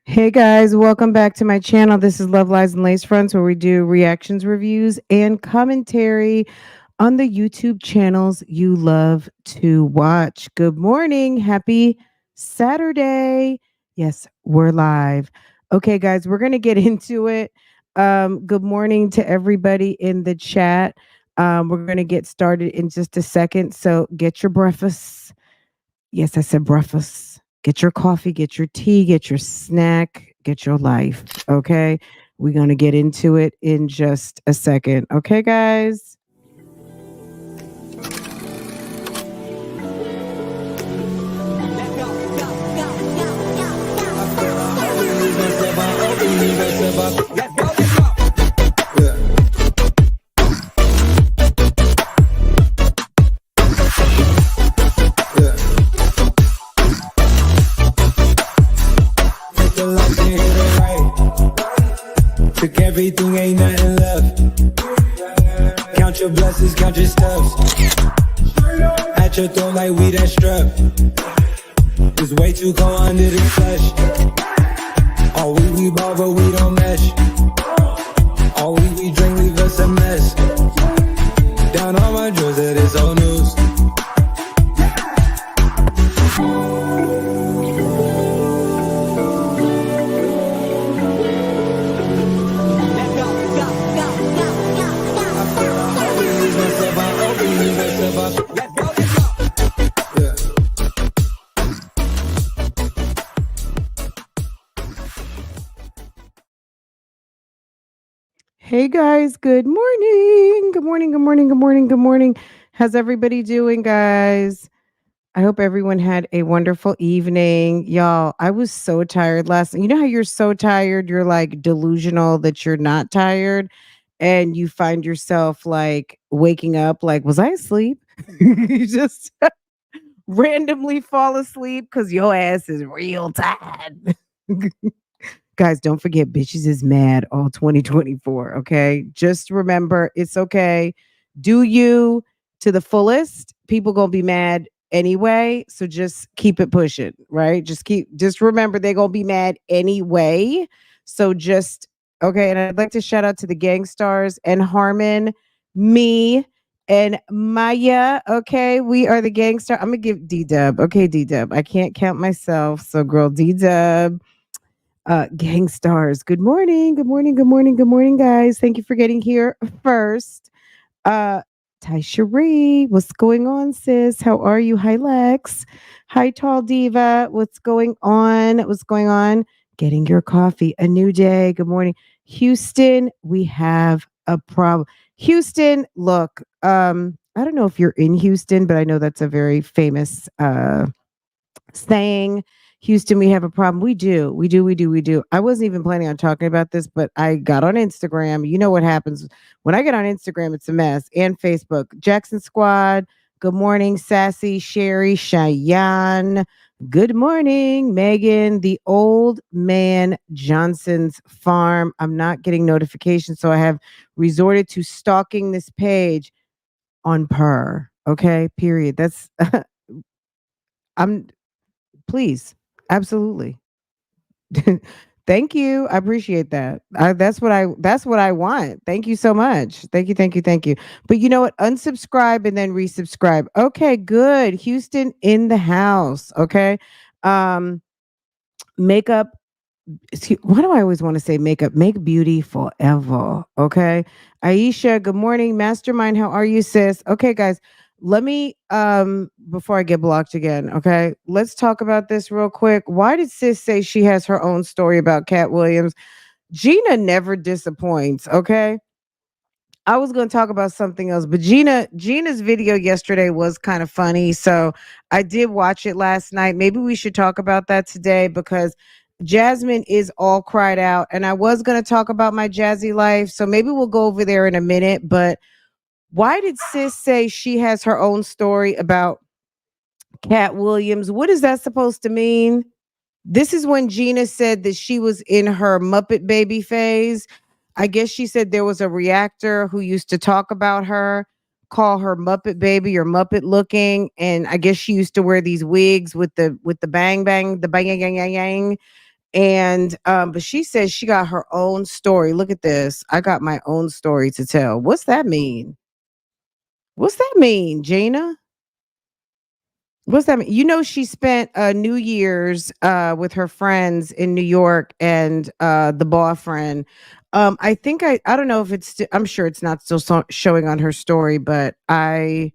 Hey guys, welcome back to my channel. This is Love Lies and Lace Fronts, where we do reactions, reviews, and commentary on the YouTube channels you love to watch. Good morning. Happy Saturday. Yes, we're live. Okay, guys, we're going to get into it. Good morning to everybody in the chat. We're going to get started in just a second. So get your breakfast. Yes, I said breakfast. Get your coffee, get your tea, get your snack, get your life. Okay. We're going to get into it in just a second. Okay, guys. Took everything, ain't nothing left. Count your blessings, count your stuffs. At your throat like we that strap. It's way too cold under the flesh. All we ball, but we don't mesh. All we drink, leave us a mess. Down on my drawers, that is old news. Hey guys, good morning. Good morning, good morning, good morning, good morning. How's everybody doing, guys? I hope everyone had a wonderful evening. Y'all, I was so tired last night. You know how you're so tired, you're like delusional that you're not tired, and you find yourself like waking up like, was I asleep? You just randomly fall asleep because your ass is real tired. Guys, don't forget, bitches is mad all 2024. Okay. Just remember, it's okay. Do you to the fullest. People gonna be mad anyway. So just keep it pushing, right? Just remember they're gonna be mad anyway. So just okay. And I'd like to shout out to the gang stars and Harmon, me, and Maya. Okay. We are the gang star. I'm gonna give D Dub. Okay, D Dub. I can't count myself. So girl, D Dub, gang stars. Good morning. Good morning. Good morning. Good morning, guys. Thank you for getting here first. Uh, Ty Cherie, what's going on, sis? How are you? Hi, Lex. Hi, Tall Diva. What's going on? What's going on? Getting your coffee. A new day. Good morning. Houston, we have a problem. Houston, look, I don't know if you're in Houston, but I know that's a very famous saying. Houston, we have a problem. We do. We do. We do. We do. I wasn't even planning on talking about this, but I got on Instagram. You know what happens when I get on Instagram, it's a mess. And Facebook. Jackson Squad. Good morning, Sassy, Sherry, Cheyenne. Good morning, Megan. The old man Johnson's farm. I'm not getting notifications, so I have resorted to stalking this page on per. Okay, period. That's I'm please. Absolutely. Thank you. I appreciate that. That's what I want. Thank you so much. Thank you, thank you, thank you. But you know what? Unsubscribe and then resubscribe. Okay, good. Houston in the house. Okay. Um Makeup. Why do I always want to say makeup? Make beauty forever. Okay. Aisha, good morning. Mastermind, how are you, sis? Okay, guys. Let me before I get blocked again, okay? Let's talk about this real quick. Why did sis say she has her own story about Cat Williams? Gina never disappoints, okay? I was going to talk about something else, but Gina's video yesterday was kind of funny. So I did watch it last night. Maybe we should talk about that today because Jasmine is all cried out. And I was going to talk about my jazzy life. So maybe we'll go over there in a minute. But why did sis say she has her own story about Cat Williams? What is that supposed to mean? This is when Gina said that she was in her Muppet Baby phase. I guess she said there was a reactor who used to talk about her, call her Muppet Baby or Muppet looking, and I guess she used to wear these wigs with the bang bang, the bang yang yang yang. And but she says she got her own story. Look at this. I got my own story to tell. What's that mean? What's that mean, Gina? What's that mean? You know, she spent New Year's with her friends in New York and the boyfriend. I think I don't know if it's I'm sure it's not still showing on her story, but I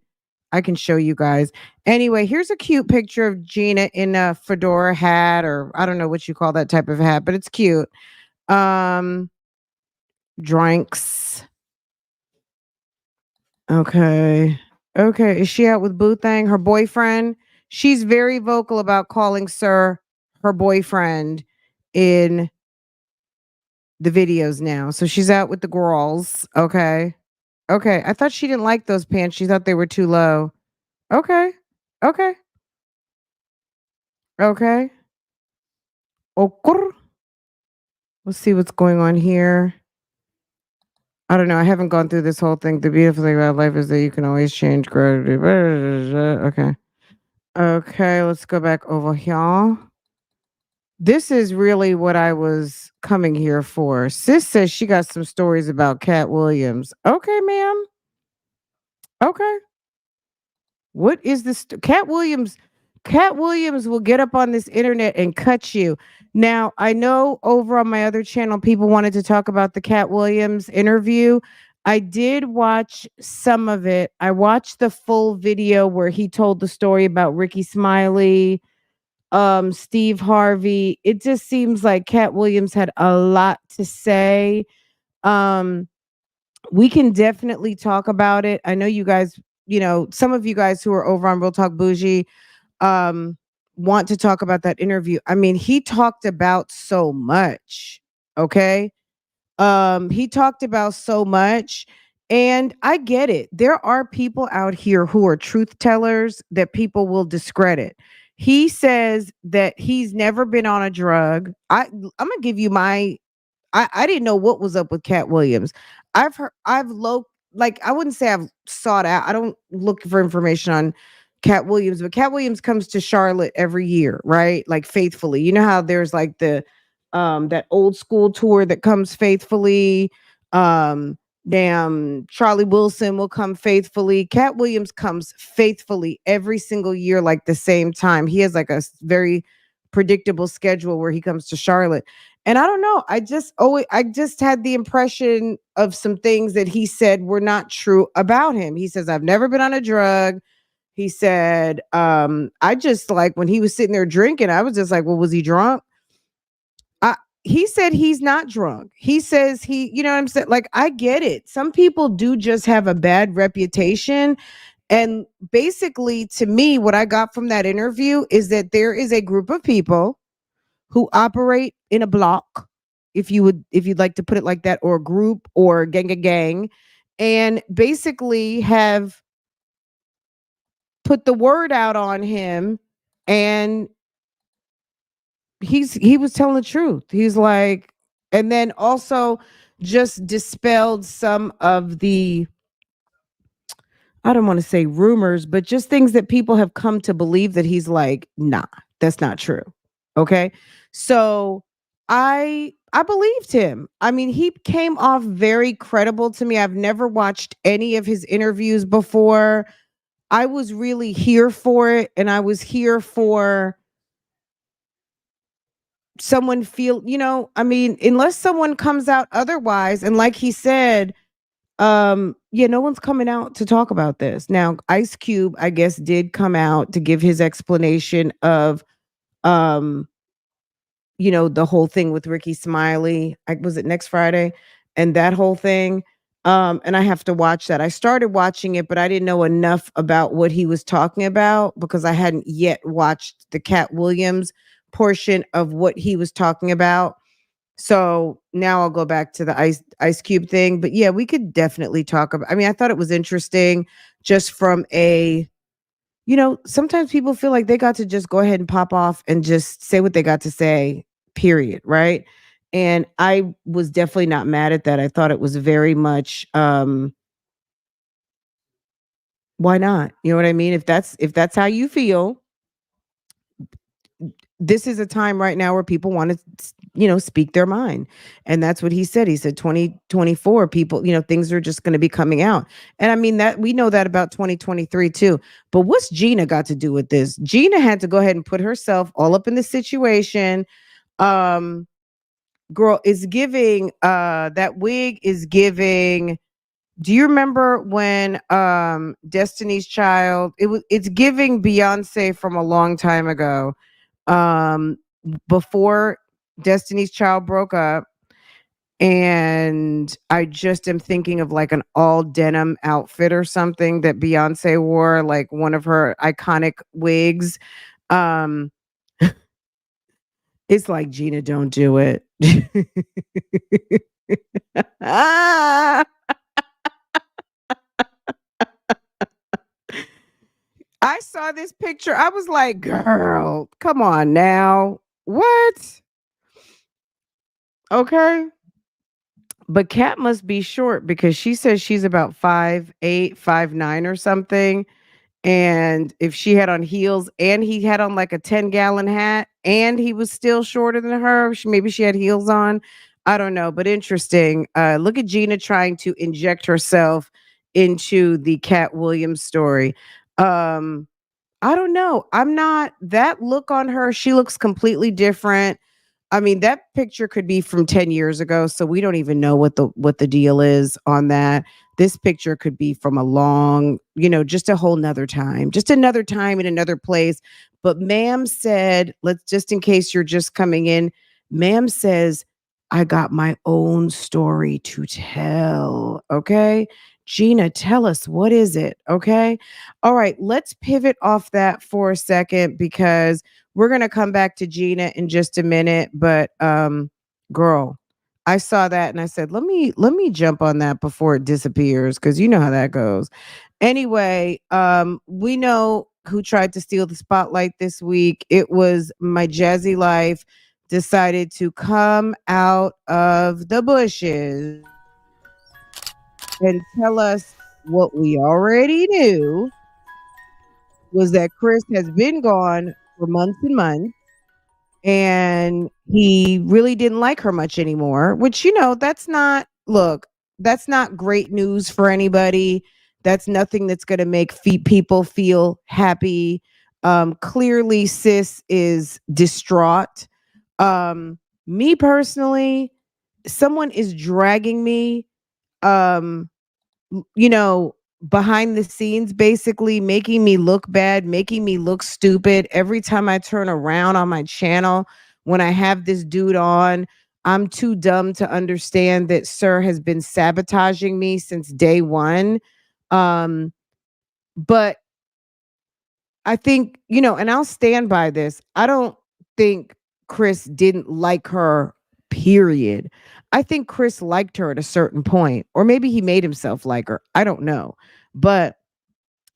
can show you guys. Anyway, here's a cute picture of Gina in a fedora hat, or I don't know what you call that type of hat, but it's cute. Um, Drinks. Okay. Okay. Is she out with Boo Thang, her boyfriend? She's very vocal about calling Sir her boyfriend in the videos now. So she's out with the girls. Okay. Okay. I thought she didn't like those pants. She thought they were too low. Okay. Okay. Okay. Okay. Let's see what's going on here. I don't know. I haven't gone through this whole thing. The beautiful thing about life is that you can always change gravity. Okay. Okay, let's go back over here. This is really what I was coming here for. Sis says she got some stories about Cat Williams. Okay, ma'am. Okay. What is this? Cat Williams? Cat Williams will get up on this internet and cut you. Now, I know over on my other channel, people wanted to talk about the Cat Williams interview. I did watch some of it. I watched the full video where he told the story about Ricky Smiley, Steve Harvey. It just seems like Cat Williams had a lot to say. Um, we can definitely talk about it. I know you guys, some of you guys who are over on Real Talk Bougie, um, want to talk about that interview. I mean, he talked about so much. Okay. He talked about so much. And I get it. There are people out here who are truth tellers that people will discredit. He says that he's never been on a drug. I'm gonna give you my I didn't know what was up with Cat Williams. I've like I wouldn't say I've sought out. I don't look for information on Cat Williams, but Cat Williams comes to Charlotte every year, right? Like faithfully. You know how there's like the that old school tour that comes faithfully. Um Damn, Charlie Wilson will come faithfully. Cat Williams comes faithfully every single year, like the same time. He has like a very predictable schedule where he comes to Charlotte. And I don't know. I just had the impression of some things that he said were not true about him. He says, I've never been on a drug. He said, I just like when he was sitting there drinking, I was just like, well, was he drunk? I He said he's not drunk. He says you know what I'm saying? Like, I get it. Some people do just have a bad reputation. And basically, to me, what I got from that interview is that there is a group of people who operate in a block, if you'd like to put it like that, or a group or gang, and basically have put the word out on him, and he was telling the truth. He's like, and then also just dispelled some of the, I don't want to say rumors, but just things that people have come to believe, that he's like, nah, that's not true. Okay. So I believed him. I mean, he came off very credible to me. I've never watched any of his interviews before. I was really here for it, and I was here for someone feel, I mean, unless someone comes out otherwise, and like he said, yeah, no one's coming out to talk about this. Now, Ice Cube, I guess, did come out to give his explanation of um the whole thing with Ricky Smiley. Was it next Friday? And that whole thing. And I have to watch that. I started watching it, but I didn't know enough about what he was talking about because I hadn't yet watched the Cat Williams portion of what he was talking about. So now I'll go back to the Ice Cube thing. But yeah, we could definitely talk about. I mean, I thought it was interesting just from a, sometimes people feel like they got to just go ahead and pop off and just say what they got to say, period. Right. And I was definitely not mad at that. I thought it was very much why not? You know what I mean? If that's how you feel, this is a time right now where people want to, speak their mind. And that's what he said. He said 2024 people, things are just going to be coming out. And I mean that we know that about 2023 too. But what's Gina got to do with this? Gina had to go ahead and put herself all up in the situation. Um Girl, is giving that wig is giving. Do you remember when Destiny's Child, it's giving Beyonce from a long time ago, um before Destiny's Child broke up. And I just am thinking of like an all denim outfit or something that Beyonce wore, like one of her iconic wigs. Um it's like, Gina, don't do it. Ah, I saw this picture. I was like, girl, come on now. What? Okay. But Kat must be short because she says she's about 5'8", 5'9", or something. And if she had on heels and he had on like a 10-gallon hat and he was still shorter than her, maybe she had heels on. I don't know, but interesting. Look at Gina trying to inject herself into the Cat Williams story. Um, I don't know. I'm not that look on her. She looks completely different. I mean, that picture could be from 10 years ago, so we don't even know what the deal is on that. This picture could be from a long, just a whole nother time, just another time in another place. But ma'am said, let's just in case you're just coming in, ma'am says, I got my own story to tell. Okay. Gina, tell us, what is it? Okay. All right, let's pivot off that for a second because we're going to come back to Gina in just a minute, but girl, I saw that and I said, let me jump on that before it disappears cuz you know how that goes. Anyway, we know who tried to steal the spotlight this week. It was Myjazzylife decided to come out of the bushes and tell us what we already knew, was that Chris has been gone for months and months and he really didn't like her much anymore, which, that's not, look, that's not great news for anybody. That's nothing that's going to make people feel happy. Clearly, sis is distraught. Me personally, someone is dragging me. Um, you know, behind the scenes, basically making me look bad, making me look stupid every time I turn around on my channel. When I have this dude on, I'm too dumb to understand that Sir has been sabotaging me since day one. Um, but I think, and I'll stand by this. I don't think Chris didn't like her, period. I think Chris liked her at a certain point, or maybe he made himself like her. I don't know. But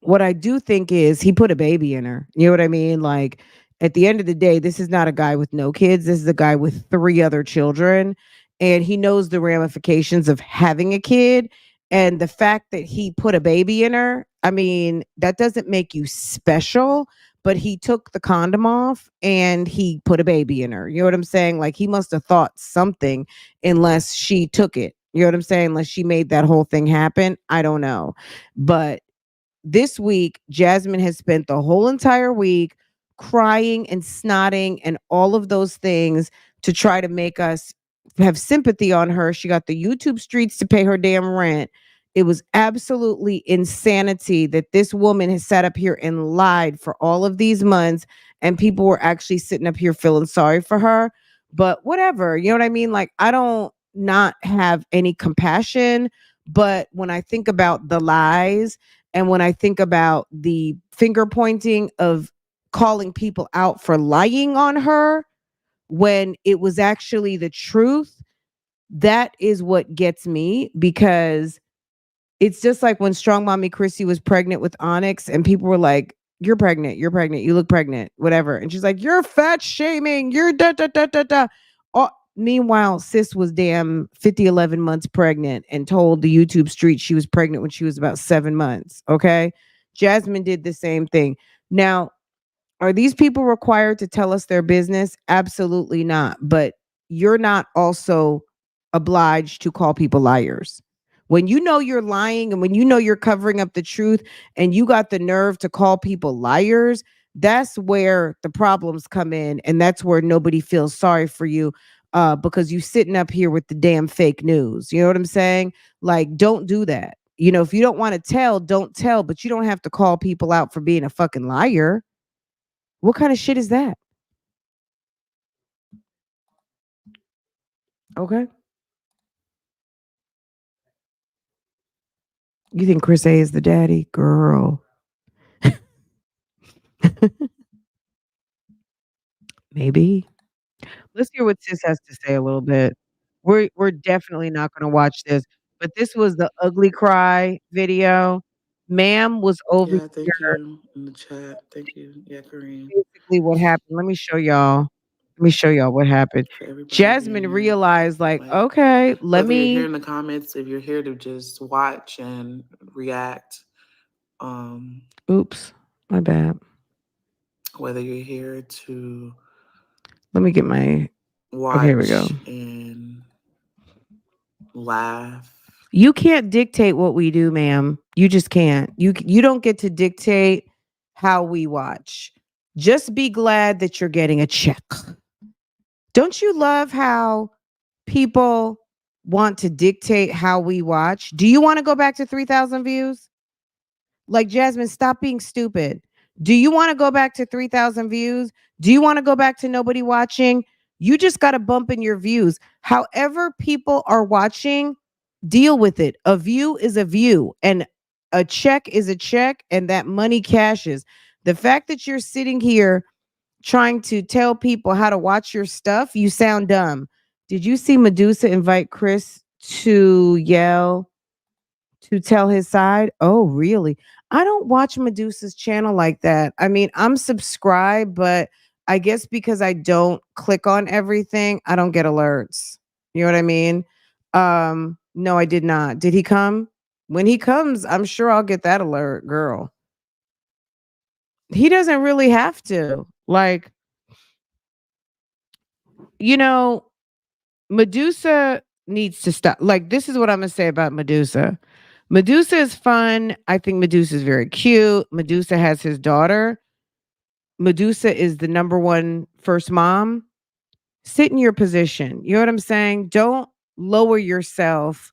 what I do think is he put a baby in her. You know what I mean? Like at the end of the day, this is not a guy with no kids. This is a guy with three other children. And he knows the ramifications of having a kid. And the fact that he put a baby in her, I mean, that doesn't make you special. But he took the condom off and he put a baby in her. You know what I'm saying? Like he must have thought something unless she took it. You know what I'm saying? Unless she made that whole thing happen. I don't know. But this week, Jasmine has spent the whole entire week crying and snotting and all of those things to try to make us have sympathy on her. She got the YouTube streets to pay her damn rent. It was absolutely insanity that this woman has sat up here and lied for all of these months, and people were actually sitting up here feeling sorry for her. But whatever, you know what I mean? Like, I don't not have any compassion, but when I think about the lies and when I think about the finger pointing of calling people out for lying on her when it was actually the truth, that is what gets me, because it's just like when Strong Mommy Chrissy was pregnant with Onyx and people were like, you're pregnant, you look pregnant, whatever. And she's like, you're fat shaming, you're da da da da da. Oh, meanwhile, sis was damn 50, 11 months pregnant and told the YouTube street she was pregnant when she was about 7 months. Okay. Jasmine did the same thing. Now, Are these people required to tell us their business? Absolutely not. But you're not also obliged to call people liars. When you know you're lying and when you know you're covering up the truth and you got the nerve to call people liars, that's where the problems come in. And that's where nobody feels sorry for you because you sitting up here with the damn fake news. You know what I'm saying? Like, don't do that. You know, if you don't want to tell, don't tell, but you don't have to call people out for being a fucking liar. What kind of shit is that? Okay. You think Chris A is the daddy? Girl. Maybe. Let's hear what sis has to say a little bit. We're definitely not gonna watch this, but this was the ugly cry video. Ma'am was over Yeah, thank here. you in the chat. Thank you. Yeah, Kareem. Basically what happened. Let me show y'all. Let me show y'all what happened. For everybody being Jasmine here. realized, like, Like, okay, let whether you're here me in the comments, if you're here to just watch and react, oops, my bad. whether you're here to Let me get my okay, here we go. watch and laugh. You can't dictate what we do, ma'am. You just can't. You don't get to dictate how we watch. Just be glad that you're getting a check. Don't you love how people want to dictate how we watch? Do you want to go back to 3,000 views? Like, Jasmine, stop being stupid. Do you want to go back to 3,000 views? Do you want to go back to nobody watching? You just got to bump in your views. However, people are watching, deal with it. A view is a view, and a check is a check, and that money cashes. The fact that you're sitting here trying to tell people how to watch your stuff, you sound dumb. Did you see Medusa invite Chris to yell to tell his side? Oh, really? I don't watch Medusa's channel like that. I mean, I'm subscribed, but I guess because I don't click on everything, I don't get alerts. You know what I mean? No, I did not. Did he come? When he comes, I'm sure I'll get that alert, girl. He doesn't really have to. Like, you know, Medusa needs to stop. Like, this is what I'm gonna say about Medusa. Medusa is fun. I think Medusa is very cute. Medusa has his daughter. Medusa is the number one first mom. Sit in your position. You know what I'm saying? Don't lower yourself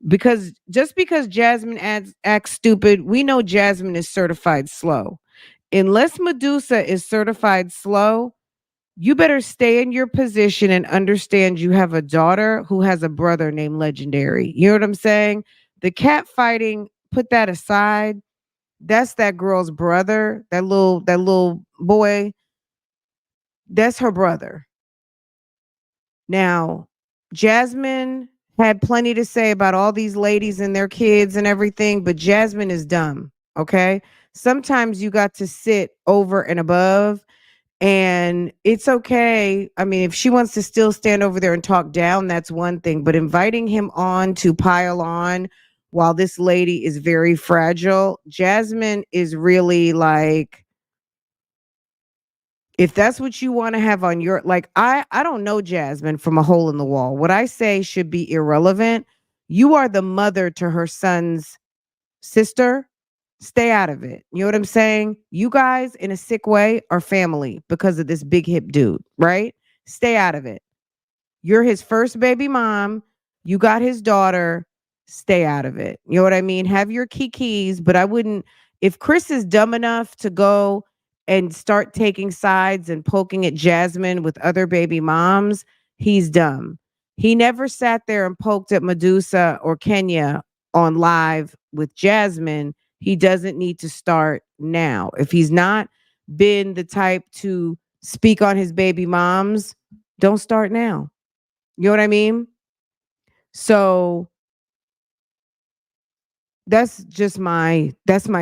because just because Jasmine acts stupid, we know Jasmine is certified slow. Unless Medusa is certified slow, you better stay in your position and understand you have a daughter who has a brother named Legendary. You know what I'm saying? The cat fighting, put that aside. That's that girl's brother, that little boy. That's her brother. Now, Jasmine had plenty to say about all these ladies and their kids and everything, but Jasmine is dumb. Okay. Sometimes you got to sit over and above. And it's okay. I mean, if she wants to still stand over there and talk down, that's one thing. But inviting him on to pile on while this lady is very fragile, Jasmine is really like, if that's what you want to have on your like, I don't know Jasmine from a hole in the wall. What I say should be irrelevant. You are the mother to her son's sister. Stay out of it. You know what I'm saying? You guys, in a sick way, are family because of this big hip dude, right? Stay out of it. You're his first baby mom. You got his daughter. Stay out of it. You know what I mean? Have your kikis, but I wouldn't. If Chris is dumb enough to go and start taking sides and poking at Jasmine with other baby moms, he's dumb. He never sat there and poked at Medusa or Kenya on live with Jasmine. He doesn't need to start now. If he's not been the type to speak on his baby moms, don't start now. You know what I mean? So that's my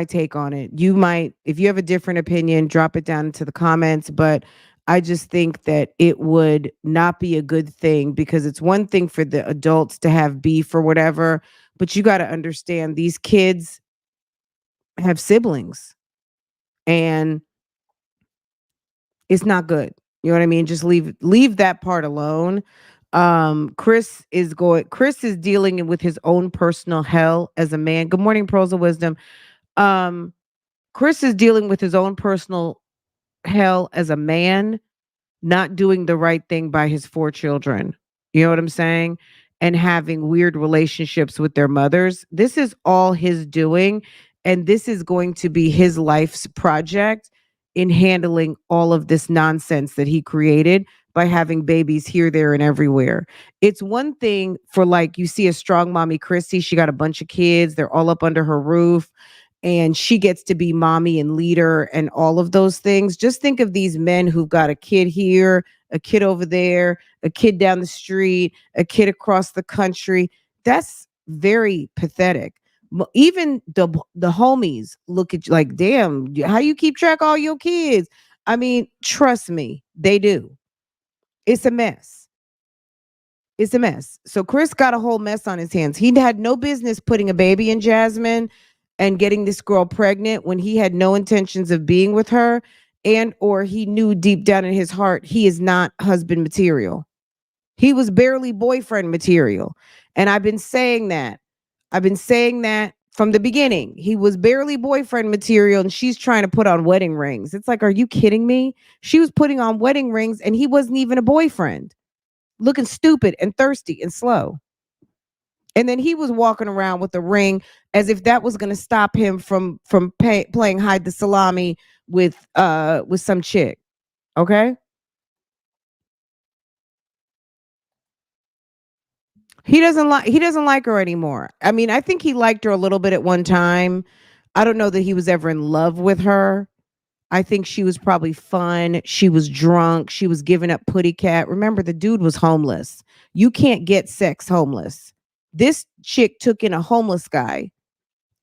take on it. You might, if you have a different opinion, drop it down into the comments, but I just think that it would not be a good thing because it's one thing for the adults to have beef or whatever, but you got to understand these kids have siblings and It's not good. You know what I mean? Just leave that part alone. Chris is dealing with his own personal hell as a man. Good morning, Pearls of Wisdom. Um, Chris is dealing with his own personal hell as a man, not doing the right thing by his four children. You know what I'm saying? And having weird relationships with their mothers. This is all his doing. And this is going to be his life's project in handling all of this nonsense that he created by having babies here, there, and everywhere. It's one thing for like you see a strong mommy, Chrissy, she got a bunch of kids, they're all up under her roof and she gets to be mommy and leader and all of those things. Just think of these men who've got a kid here, a kid over there, a kid down the street, a kid across the country. That's very pathetic. Even the homies look at you like, damn, how you keep track of all your kids? I mean, trust me, they do. It's a mess. It's a mess. So Chris got a whole mess on his hands. He had no business putting a baby in Jasmine and getting this girl pregnant when he had no intentions of being with her and or he knew deep down in his heart he is not husband material. He was barely boyfriend material. And I've been saying that. I've been saying that from the beginning. He was barely boyfriend material and she's trying to put on wedding rings. It's like, are you kidding me? She was putting on wedding rings and he wasn't even a boyfriend, looking stupid and thirsty and slow. And then he was walking around with a ring as if that was going to stop him from playing hide the salami with some chick. Okay? He doesn't like her anymore. I mean, I think he liked her a little bit at one time. I don't know that he was ever in love with her. I think she was probably fun. She was drunk. She was giving up putty cat. Remember, the dude was homeless. You can't get sex homeless. This chick took in a homeless guy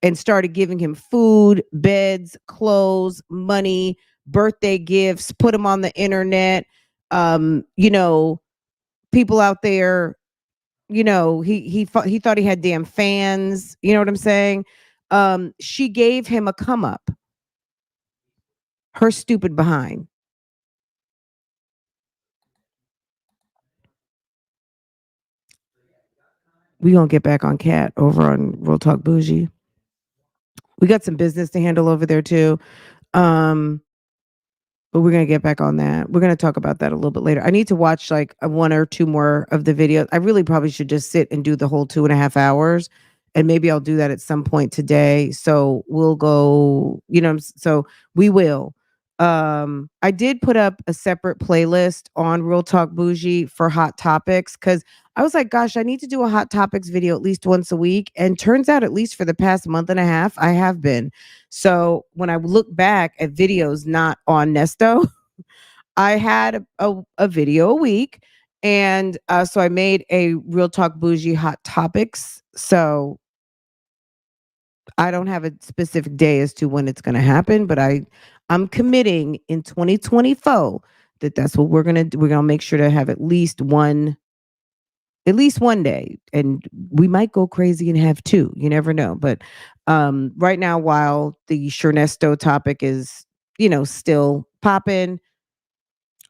and started giving him food, beds, clothes, money, birthday gifts, put him on the internet. You know, people out there, he thought he had damn fans. You know what I'm saying? She gave him a come up. Her stupid behind. We gonna get back on Cat over on Real Talk Bougie. We got some business to handle over there too. Um, but we're gonna get back on that. We're gonna talk about that a little bit later. I need to watch like one or two more of the videos. I really probably should just sit and do the whole 2.5 hours, and maybe I'll do that at some point today. So we'll go. So we will. I did put up a separate playlist on Real Talk Bougie for hot topics because I was like, gosh, I need to do a hot topics video at least once a week. And turns out, at least for the past month and a half, I have been. So when I look back at videos not on Nesto, I had a video a week. And so I made a Real Talk Bougie hot topics. So I don't have a specific day as to when it's going to happen, but I'm committing in 2024 that that's what we're going to do. We're going to make sure to have at least one day, and we might go crazy and have two. You never know. But right now, while the Chernesto topic is, still popping,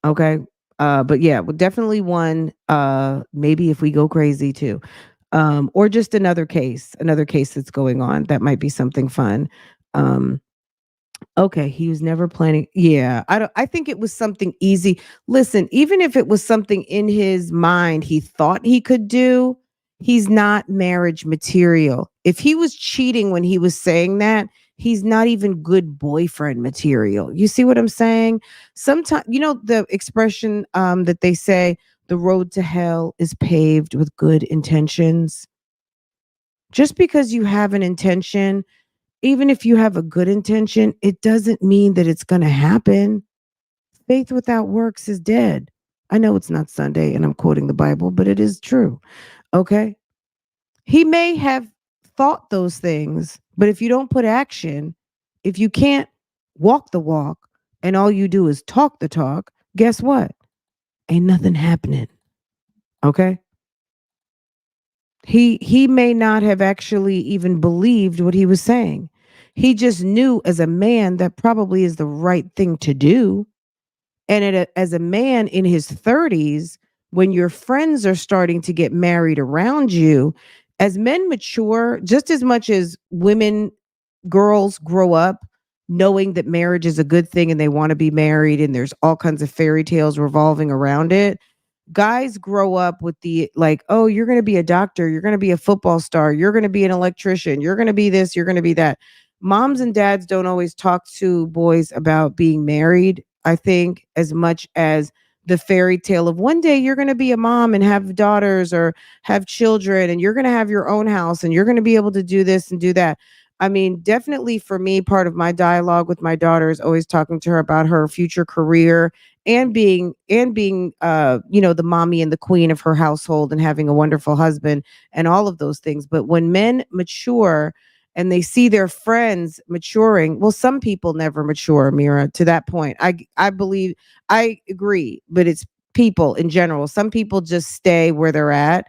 okay. But yeah, well, definitely one. Maybe if we go crazy too, or just another case that's going on that might be something fun. Um, Okay, he was never planning. Yeah, I think it was something easy. Listen, even if it was something in his mind he thought he could do, he's not marriage material. If he was cheating when he was saying that, he's not even good boyfriend material. You see what I'm saying? Sometimes, the expression that they say, the road to hell is paved with good intentions. Just because you have an intention, even if you have a good intention, it doesn't mean that it's going to happen. Faith without works is dead. I know it's not Sunday and I'm quoting the Bible, but it is true. Okay. He may have thought those things, but if you don't put action, if you can't walk the walk and all you do is talk the talk, guess what? Ain't nothing happening. Okay. He may not have actually even believed what he was saying. He just knew as a man that probably is the right thing to do. And as a man in his 30s, when your friends are starting to get married around you, as men mature, just as much as women, girls grow up knowing that marriage is a good thing and they want to be married and there's all kinds of fairy tales revolving around it, guys grow up with the like, oh, you're going to be a doctor, you're going to be a football star, you're going to be an electrician, you're going to be this, you're going to be that. Moms and dads don't always talk to boys about being married, I think, as much as the fairy tale of one day you're going to be a mom and have daughters or have children and you're going to have your own house and you're going to be able to do this and do that. I mean, definitely for me, part of my dialogue with my daughter is always talking to her about her future career and being the mommy and the queen of her household and having a wonderful husband and all of those things. But when men mature and they see their friends maturing, well, some people never mature, Mira, to that point. I believe, I agree, but it's people in general. Some people just stay where they're at.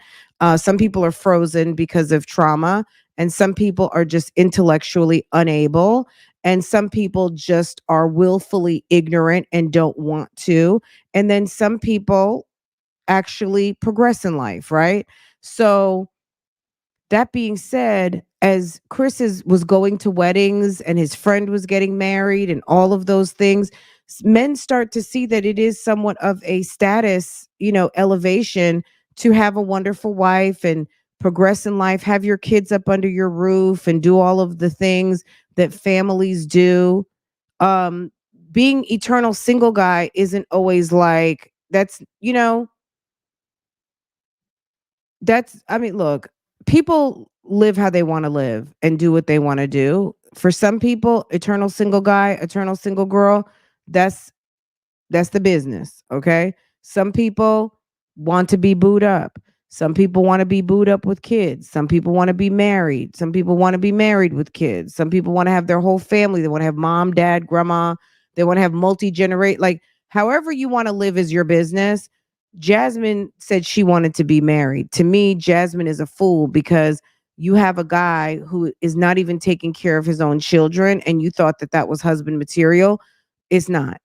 Some people are frozen because of trauma, and some people are just intellectually unable, and some people just are willfully ignorant and don't want to, and then some people actually progress in life, right? So that being said, as was going to weddings and his friend was getting married and all of those things, men start to see that it is somewhat of a status, elevation to have a wonderful wife and progress in life, have your kids up under your roof and do all of the things that families do. Um, Being eternal single guy isn't always like that's, I mean, look, people live how they want to live and do what they want to do. For some people, eternal single guy, eternal single girl, that's that's the business, okay? Some people want to be booed up. Some people want to be booed up with kids. Some people want to be married. Some people want to be married with kids. Some people want to have their whole family. They want to have mom, dad, grandma. They want to have multi-generate, like however you want to live is your business. Jasmine said she wanted to be married. To me, Jasmine is a fool because you have a guy who is not even taking care of his own children and you thought that that was husband material. It's not.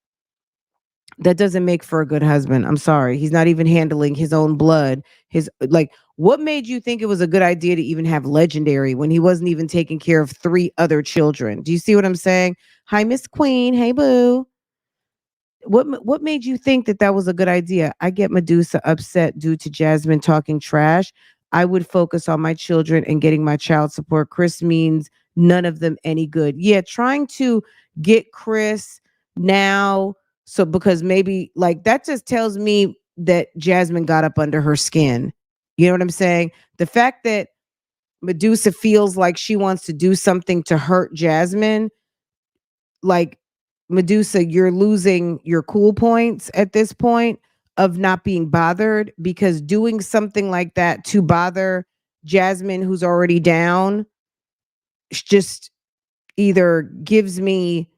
That doesn't make for a good husband. I'm sorry. He's not even handling his own blood. His like what made you think it was a good idea to even have legendary when he wasn't even taking care of three other children? Do you see what I'm saying? Hi, Miss Queen. Hey, boo. What made you think that that was a good idea? I get Medusa upset due to Jasmine talking trash. I would focus on my children and getting my child support. Chris means none of them any good. Yeah, trying to get Chris now, so because maybe like that just tells me that Jasmine got up under her skin. You know what I'm saying? The fact that Medusa feels like she wants to do something to hurt Jasmine, like Medusa, you're losing your cool points at this point of not being bothered, because doing something like that to bother Jasmine, who's already down, just either gives me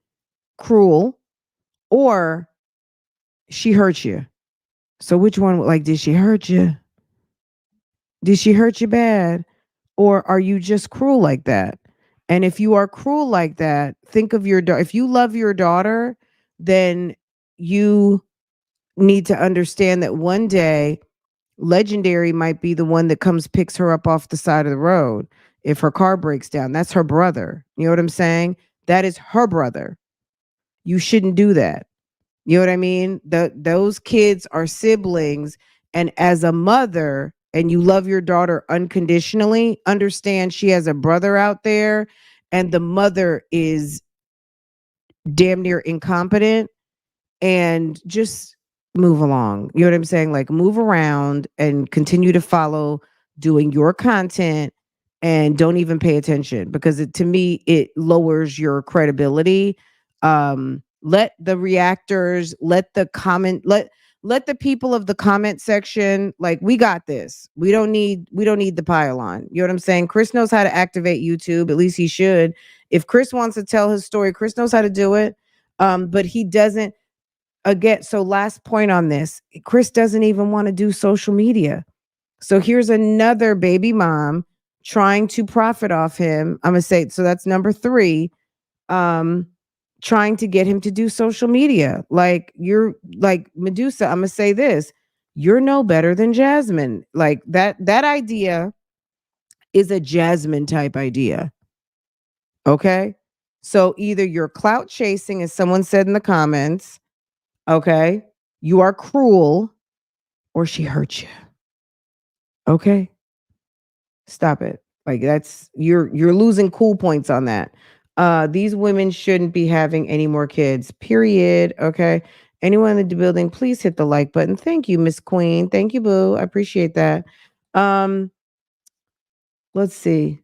cruel or she hurt you. So which one, like, did she hurt you? Did she hurt you bad? Or are you just cruel like that? And if you are cruel like that, think of your daughter. If you love your daughter, then you need to understand that one day legendary might be the one that comes picks her up off the side of the road if her car breaks down. That's her brother. You know what I'm saying? That is her brother. You shouldn't do that. You know what I mean? Those kids are siblings, and as a mother, and you love your daughter unconditionally, understand she has a brother out there and the mother is damn near incompetent, and just move along. You know what I'm saying? Like move around and continue to follow doing your content and don't even pay attention, because to me it lowers your credibility. Let the reactors, let the comment, let the people of the comment section, like, we got this. We don't need the pile-on. You know what I'm saying? Chris knows how to activate YouTube. At least he should. If Chris wants to tell his story, Chris knows how to do it. But he doesn't. Again, so last point on this, Chris doesn't even want to do social media. So here's another baby mom trying to profit off him. I'm gonna say, so that's number three. Um, trying to get him to do social media. Like you're like Medusa, I'm gonna say this. You're no better than Jasmine. Like that idea is a Jasmine type idea. Okay. So either you're clout chasing, as someone said in the comments, okay, you are cruel, or she hurt you. Okay. Stop it. Like that's you're losing cool points on that. These women shouldn't be having any more kids. Period. Okay. Anyone in the building, please hit the like button. Thank you, Miss Queen. Thank you, Boo. I appreciate that. Um, let's see.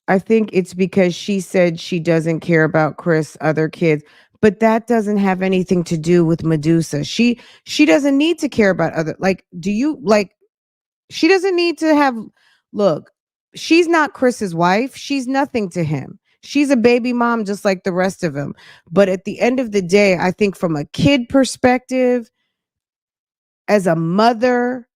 I think it's because she said she doesn't care about Chris' other kids, but that doesn't have anything to do with Medusa. She doesn't need to care about other like do you like she doesn't need to have look, she's not Chris's wife. She's nothing to him. She's a baby mom just like the rest of them. But at the end of the day, I think from a kid perspective, as a mother,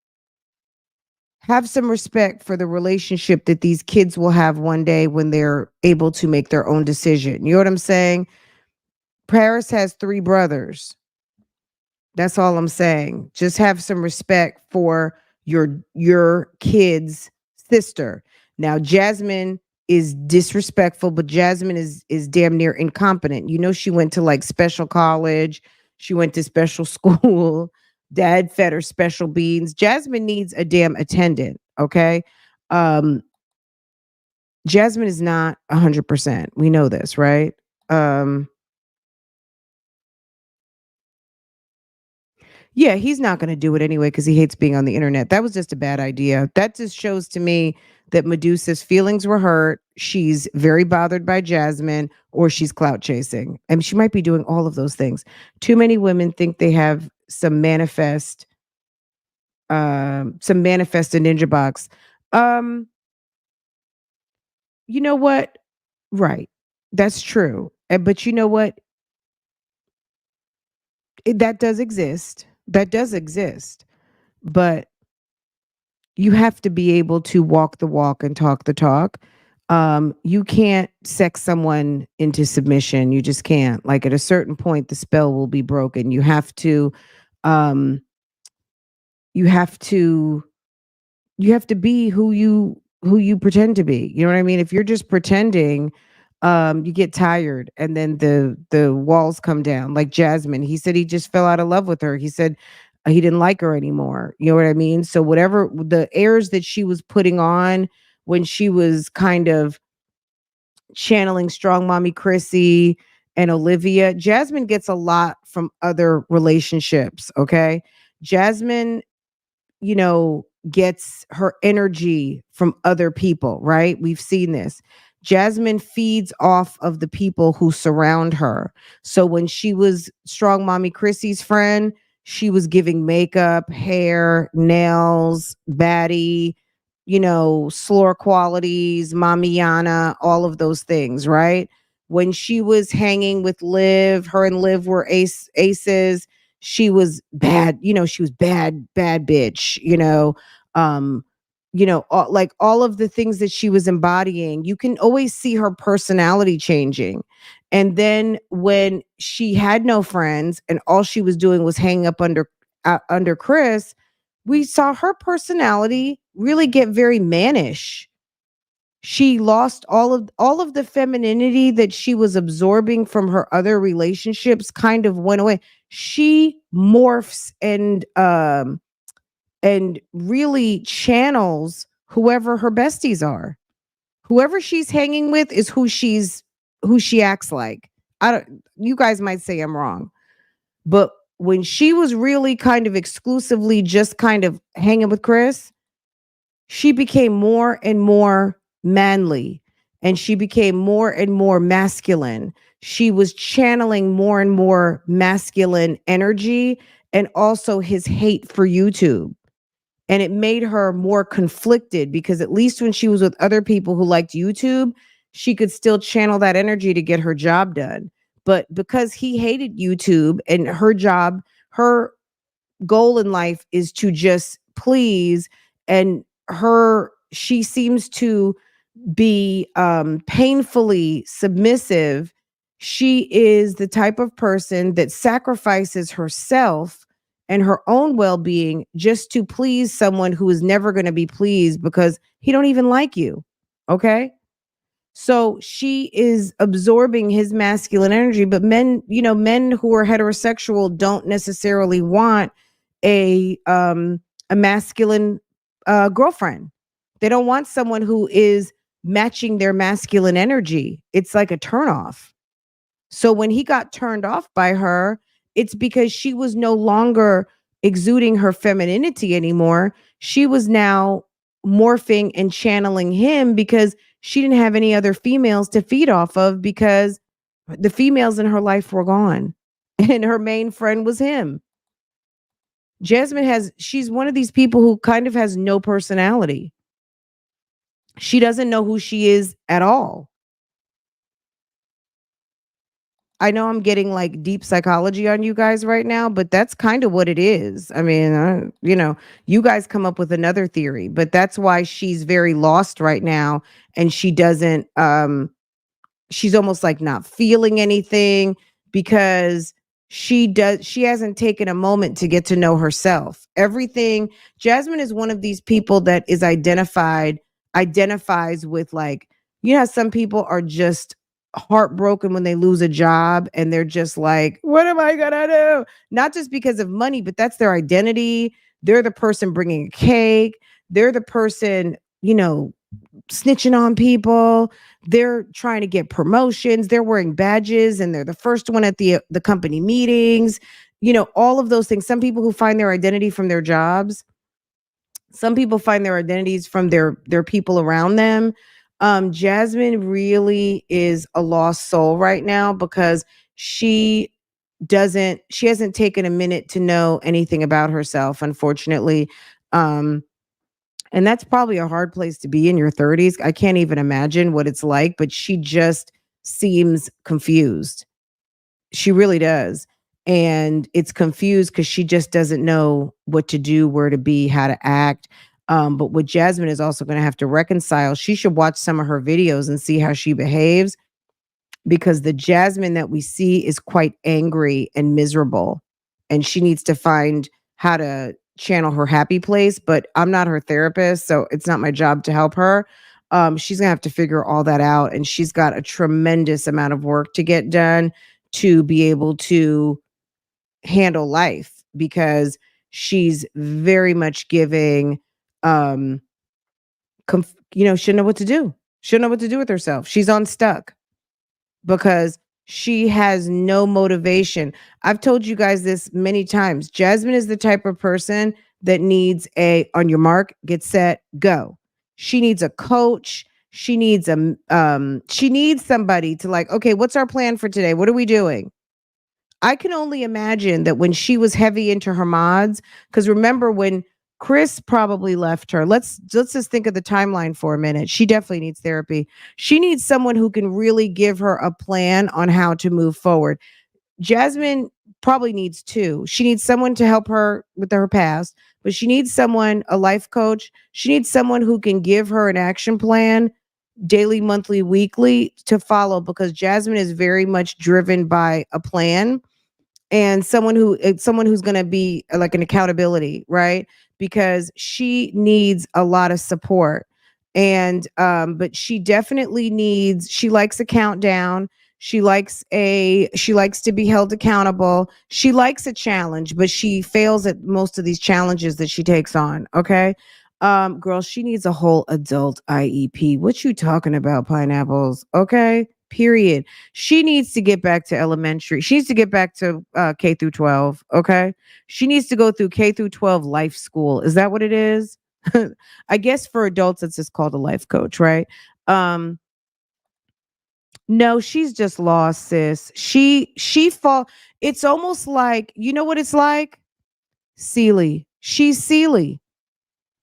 have some respect for the relationship that these kids will have one day when they're able to make their own decision. You know what I'm saying? Paris has 3 brothers. That's all I'm saying. Just have some respect for your kid's sister. Now, Jasmine is disrespectful, but Jasmine is damn near incompetent. You know, she went to like special college, she went to special school. Dad fed her special beans. Jasmine needs a damn attendant. Okay. Um, Jasmine is not 100%. We know this, right? Um, Yeah, he's not going to do it anyway because he hates being on the internet. That was just a bad idea. That just shows to me that Medusa's feelings were hurt. She's very bothered by Jasmine, or she's clout chasing. And she might be doing all of those things. Too many women think they have some manifest in ninja box. Um, you know what? Right. That's true. But you know what? That does exist. That does exist. But you have to be able to walk the walk and talk the talk. You can't sex someone into submission. You just can't. Like at a certain point, the spell will be broken. Um, you have to, you have to be who you pretend to be. You know what I mean? If you're just pretending, you get tired, and then the walls come down. Like Jasmine, he said he just fell out of love with her. He said he didn't like her anymore. You know what I mean? So whatever the airs that she was putting on when she was kind of channeling strong mommy Chrissy and Olivia, Jasmine gets a lot from other relationships. Okay. Jasmine, gets her energy from other people, right? We've seen this. Jasmine feeds off of the people who surround her. So when she was strong mommy Chrissy's friend, she was giving makeup, hair, nails, baddie, slore qualities, mamiana, all of those things, right? When she was hanging with Liv, her and Liv were aces. She was bad, she was bad bitch, um, like all of the things that she was embodying. You can always see her personality changing. And then when she had no friends and all she was doing was hanging up under Chris, we saw her personality really get very mannish. She lost all of the femininity that she was absorbing from her other relationships, kind of went away. She morphs and really channels whoever her besties are. Whoever she's hanging with is who she acts like. I don't You guys might say I'm wrong. But when she was really kind of exclusively just kind of hanging with Chris, she became more and more manly, and she became more and more masculine. She was channeling more and more masculine energy, and also his hate for YouTube. And it made her more conflicted because at least when she was with other people who liked YouTube, she could still channel that energy to get her job done. But because he hated YouTube, and her goal in life is to just please, and she seems to be painfully submissive. She is the type of person that sacrifices herself and her own well-being just to please someone who is never going to be pleased because he don't even like you. Okay? So she is absorbing his masculine energy, but men, men who are heterosexual don't necessarily want a um a masculine girlfriend. They don't want someone who is matching their masculine energy. It's like a turnoff. So when he got turned off by her, it's because she was no longer exuding her femininity anymore. She was now morphing and channeling him because she didn't have any other females to feed off of because the females in her life were gone. And her main friend was him. She's one of these people who kind of has no personality. She doesn't know who she is at all. I know I'm getting like deep psychology on you guys right now, but that's kind of what it is. I mean, you guys come up with another theory, but that's why she's very lost right now and she doesn't she's almost like not feeling anything because she hasn't taken a moment to get to know herself. Everything Jasmine is one of these people that is identifies with, like, how some people are just heartbroken when they lose a job and they're just like, what am I gonna do? Not just because of money, but that's their identity. They're the person bringing a cake. They're the person, snitching on people. They're trying to get promotions. They're wearing badges and they're the first one at the company meetings. All of those things. Some people who find their identity from their jobs. Some people find their identities from their people around them. Jasmine really is a lost soul right now because she hasn't taken a minute to know anything about herself, unfortunately. Um, and that's probably a hard place to be in your 30s. I can't even imagine what it's like, but she just seems confused. She really does. And it's confused because she just doesn't know what to do, where to be, how to act. But what Jasmine is also going to have to reconcile, she should watch some of her videos and see how she behaves because the Jasmine that we see is quite angry and miserable. And she needs to find how to channel her happy place. But I'm not her therapist, so it's not my job to help her. She's gonna have to figure all that out. And she's got a tremendous amount of work to get done to be able to handle life because she's very much giving she know what to do. She'll know what to do with herself. She's unstuck because she has no motivation. I've told you guys this many times. Jasmine is the type of person that needs a on your mark, get set, go. She needs a coach. She needs somebody to like, okay, what's our plan for today? What are we doing? I can only imagine that when she was heavy into her mods, because remember when Chris probably left her. Let's just think of the timeline for a minute. She definitely needs therapy. She needs someone who can really give her a plan on how to move forward. Jasmine probably needs two. She needs someone to help her with her past, but she needs someone, a life coach. She needs someone who can give her an action plan daily, monthly, weekly to follow because Jasmine is very much driven by a plan and someone who's going to be like an accountability, right? Because she needs a lot of support. And but she definitely needs she likes a countdown. She likes to be held accountable. She likes a challenge, but she fails at most of these challenges that she takes on, okay? Girl, she needs a whole adult IEP. What you talking about, pineapples? Okay? Period. She needs to get back to elementary. She needs to get back to K through 12. Okay. She needs to go through K through 12 life school. Is that what it is? I guess for adults, it's just called a life coach, right? Um, no, she's just lost, sis. She fall. It's almost like, you know what it's like? Sealy. She's Sealy.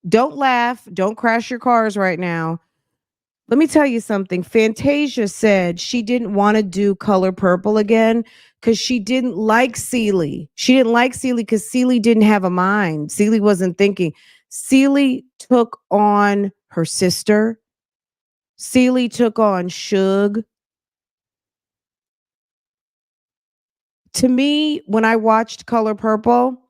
Don't laugh. Don't crash your cars right now. Let me tell you something. Fantasia said she didn't want to do Color Purple again because she didn't like Celie. She didn't like Celie because Celie didn't have a mind. Celie wasn't thinking. Celie took on her sister. Celie took on Suge. To me, when I watched Color Purple,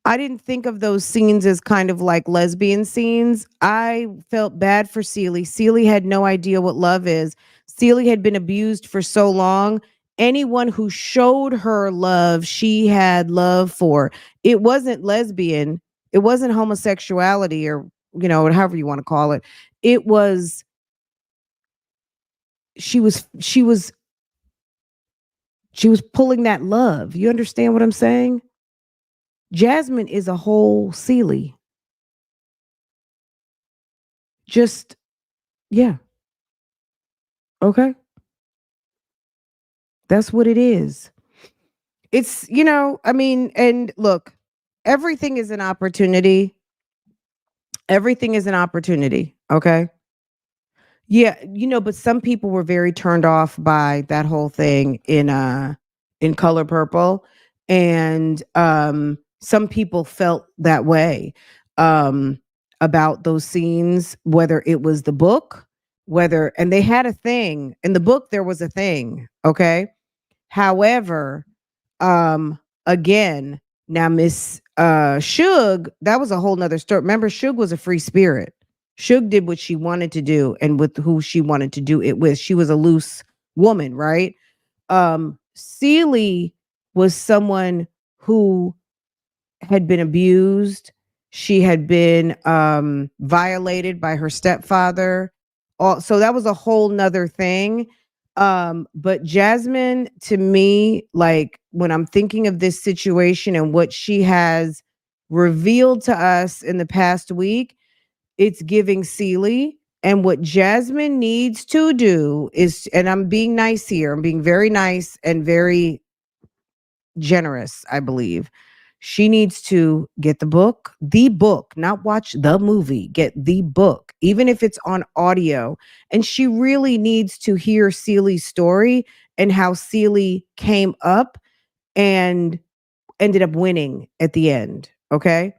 I didn't think of those scenes as kind of like lesbian scenes. I felt bad for Celie. Celie had no idea what love is. Celie had been abused for so long. Anyone who showed her love, she had love for. It wasn't lesbian. It wasn't homosexuality or, however you want to call it. It was she was pulling that love. You understand what I'm saying? Jasmine is a whole Celie. Just yeah. Okay. That's what it is. It's, I mean, and look, everything is an opportunity. Everything is an opportunity. Okay. Yeah, but some people were very turned off by that whole thing in Color Purple. And some people felt that way um about those scenes, whether it was the book, whether and they had a thing. In the book there was a thing, okay? However, again, now Miss Suge, that was a whole nother story. Remember, Suge was a free spirit. Suge did what she wanted to do and with who she wanted to do it with. She was a loose woman, right? Celie was someone who had been abused. She had been violated by her stepfather. So that was a whole nother thing. But Jasmine, to me, like when I'm thinking of this situation and what she has revealed to us in the past week, it's giving Celie. And what Jasmine needs to do is, and I'm being nice here, I'm being very nice and very generous, I believe. She needs to get the book, not watch the movie, get the book, even if it's on audio. And she really needs to hear Celie's story and how Celie came up and ended up winning at the end. Okay.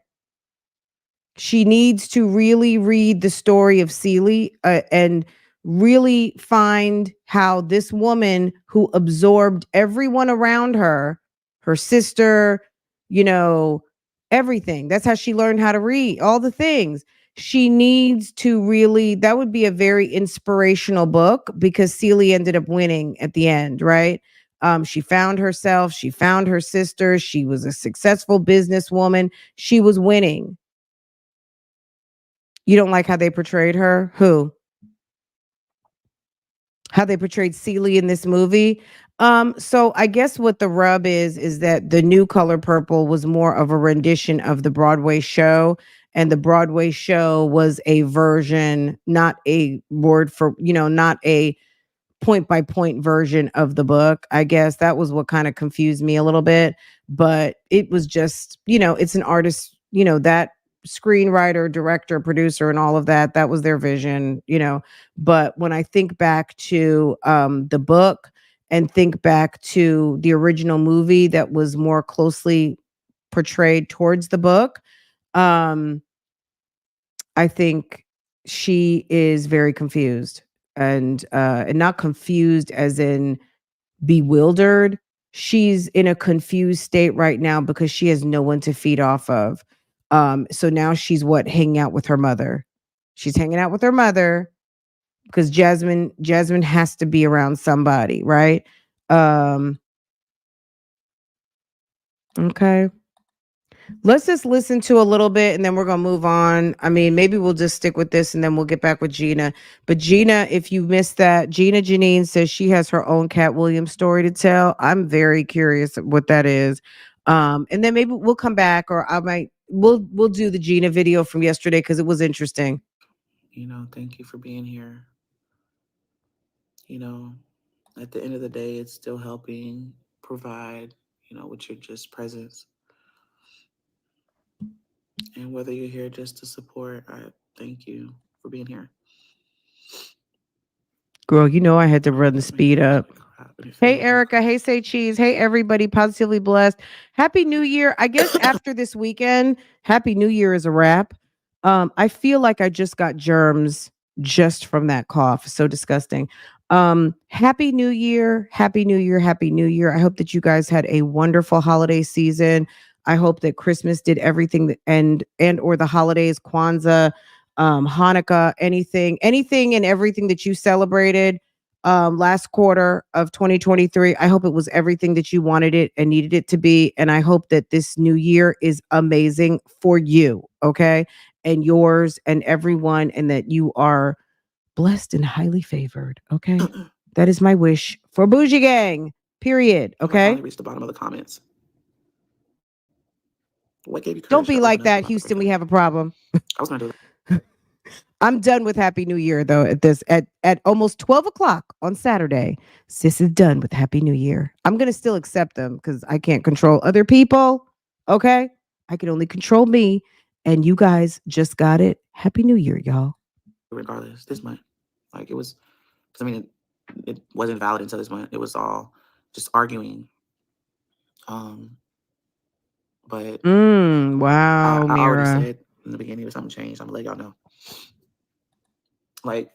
She needs to really read the story of Celie and really find how this woman who absorbed everyone around her, her sister, you know, everything. That's how she learned how to read, all the things. She needs to really, that would be a very inspirational book because Celie ended up winning at the end, right? She found herself, she found her sister, she was a successful businesswoman, she was winning. You don't like how they portrayed her? Who? How they portrayed Celie in this movie? So I guess what the rub is that the new Color Purple was more of a rendition of the Broadway show. And the Broadway show was a version, not a word for, not a point by point version of the book. I guess that was what kind of confused me a little bit, but it was just, it's an artist, that screenwriter, director, producer and all of that, that was their vision, but when I think back to the book and think back to the original movie that was more closely portrayed towards the book, um I think she is very confused and not confused as in bewildered. She's in a confused state right now because she has no one to feed off of. So now she's hanging out with her mother. She's hanging out with her mother because Jasmine has to be around somebody, right? Um, okay. Let's just listen to a little bit and then we're going to move on. I mean, maybe we'll just stick with this and then we'll get back with Gina. But Gina, if you missed that, Gina Jyneen says she has her own Cat Williams story to tell. I'm very curious what that is. And then maybe we'll come back or we'll do the Gina video from yesterday because it was interesting. Thank you for being here. You know, at the end of the day, it's still helping provide, with your just presence. And whether you're here just to support, I thank you for being here. Girl, I had to run the speed up. Hey, Erica. Hey, Say Cheese. Hey, everybody. Positively blessed. Happy New Year. I guess after this weekend, Happy New Year is a wrap. I feel like I just got germs just from that cough. So disgusting. Happy New Year. Happy New Year. Happy New Year. I hope that you guys had a wonderful holiday season. I hope that Christmas did everything that, and or the holidays, Kwanzaa, Hanukkah, anything and everything that you celebrated last quarter of 2023. I hope it was everything that you wanted it and needed it to be. And I hope that this new year is amazing for you, okay? And yours and everyone, and that you are blessed and highly favored. Okay. I'm That is my wish for Bougie Gang. Period. gonna Okay. finally reach the bottom of the comments. What gave you Don't courage be to like open up that, about the Houston. breakup? We have a problem. I was gonna do that. I'm done with Happy New Year though. At almost 12 o'clock on Saturday, sis is done with Happy New Year. I'm gonna still accept them because I can't control other people. Okay, I can only control me. And you guys just got it. Happy New Year, y'all. Regardless, this month, like it was, because I mean, it wasn't valid until this month. It was all just arguing. Um, but Wow, I already Mira. said in the beginning if something changed, I'm gonna let y'all know. Like,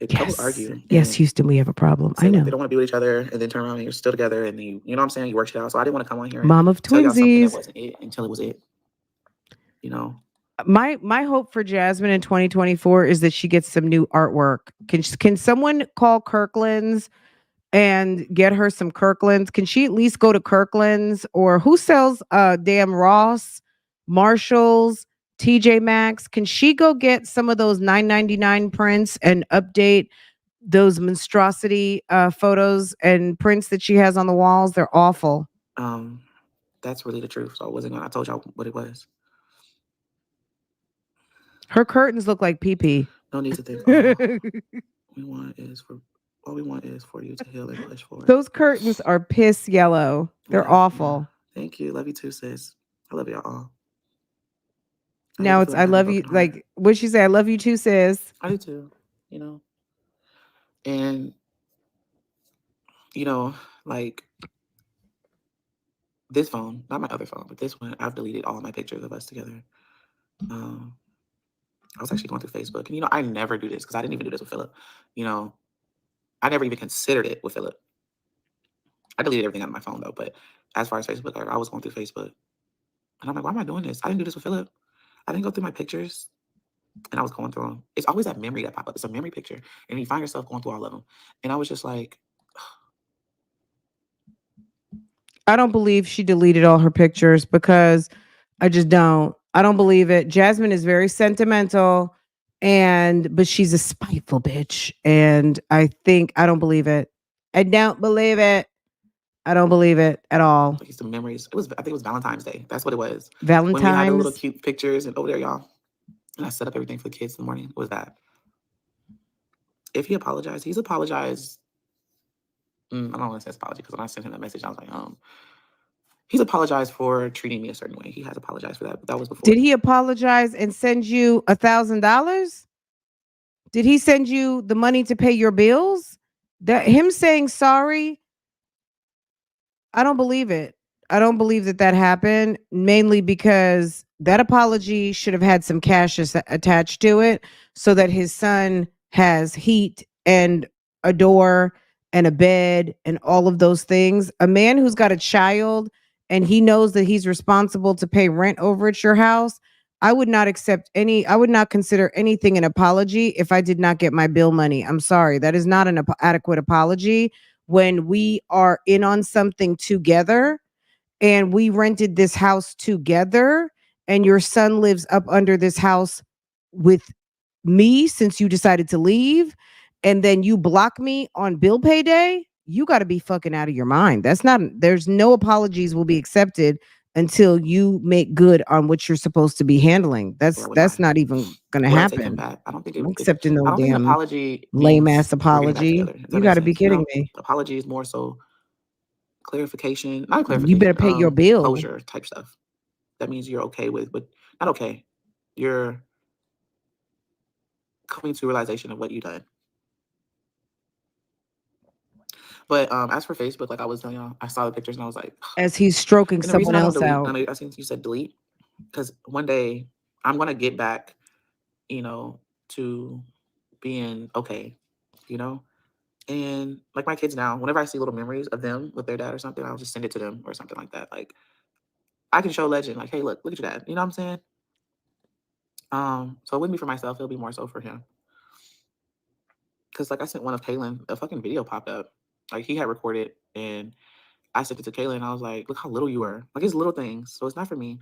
if couples Yes, argue yes, and Houston. We have a problem. I say like they know. don't want to be with each other, and then turn around and you're still together, and then you know what I'm saying, you work it out. So I didn't want to come on here and Mom of tell y'all something that twinsies. wasn't it until it was it. You know, My hope for Jasmine in 2024 is that she gets some new artwork. Can someone call Kirkland's and get her some Kirkland's? Can she at least go to Kirkland's, or who sells damn Ross, Marshalls, TJ Maxx? Can she go get some of those 9.99 prints and update those monstrosity photos and prints that she has on the walls? They're awful. um, that's really the truth. So I wasn't gonna. I told y'all what it was. Her curtains look like pee pee. No need to think. We want is for all we want is for you to heal and push forward. Those curtains are piss yellow. They're Yeah. awful. Thank you. Love you too, sis. I love y'all all. I hate Now to it's feel I like I have a love you. broken heart. Like what she say? I love you too, sis. I do too. You know, and you know, like this phone, not my other phone, but this one, I've deleted all my pictures of us together. Um, I was actually going through Facebook, and I never do this because I didn't even do this with Philip. You know, I never even considered it with Philip. I deleted everything on my phone though, but as far as Facebook, I was going through Facebook, and I'm like, why am I doing this? I didn't do this with Philip. I didn't go through my pictures, and I was going through them. It's always that memory that pop up. It's a memory picture, and you find yourself going through all of them. And I was just like, I don't believe she deleted all her pictures because I just don't. I don't believe it. Jasmine is very sentimental but she's a spiteful bitch. And I don't believe it. I don't believe it. I don't believe it at all. like some memories. I think it was Valentine's Day. That's what it was. When we had the little Valentine's. cute pictures and over there, y'all. And I set up everything for the kids in the morning. It was that. If he apologized, he's apologized. I don't want to say apology because when I sent him that message, I was like, he's apologized for treating me a certain way. He has apologized for that, but that was before. Did he apologize and send you $1,000? Did he send you the money to pay your bills? That him saying sorry, I don't believe it. I don't believe that that happened, mainly because that apology should have had some cash attached to it so that his son has heat and a door and a bed and all of those things. A man who's got a child and he knows that he's responsible to pay rent over at your house, I would not consider anything an apology if I did not get my bill money. I'm sorry. That is not an adequate apology when we are in on something together and we rented this house together and your son lives up under this house with me since you decided to leave and then you block me on bill pay day. You got to be fucking out of your mind. There's no apologies will be accepted until you make good on what you're supposed to be handling. Or would That's I? not even going to Would I take him happen. back? I don't think I'm accepting no I don't think an damn apology lame means ass we're getting back apology. together. If that You makes got to be sense. kidding me. Apology is more so clarification, not You better clarification, pay your bill. closure type stuff. That means you're okay with, but not okay. You're coming to a realization of what you done. But as for Facebook, like I was telling y'all, I saw the pictures and I was like, As he's stroking and the reason someone I don't else delete, out. I think you said delete, because one day I'm gonna get back, to being okay, you know. And like my kids now, whenever I see little memories of them with their dad or something, I'll just send it to them or something like that. Like I can show Legend, like, hey, look at your dad. You know what I'm saying? So it wouldn't be for myself, it'll be more so for him. Cause like I sent one of Kaylin, a fucking video popped up. Like he had recorded and I sent it to Kaylin and I was like, look how little you were. Like it's little things. So it's not for me.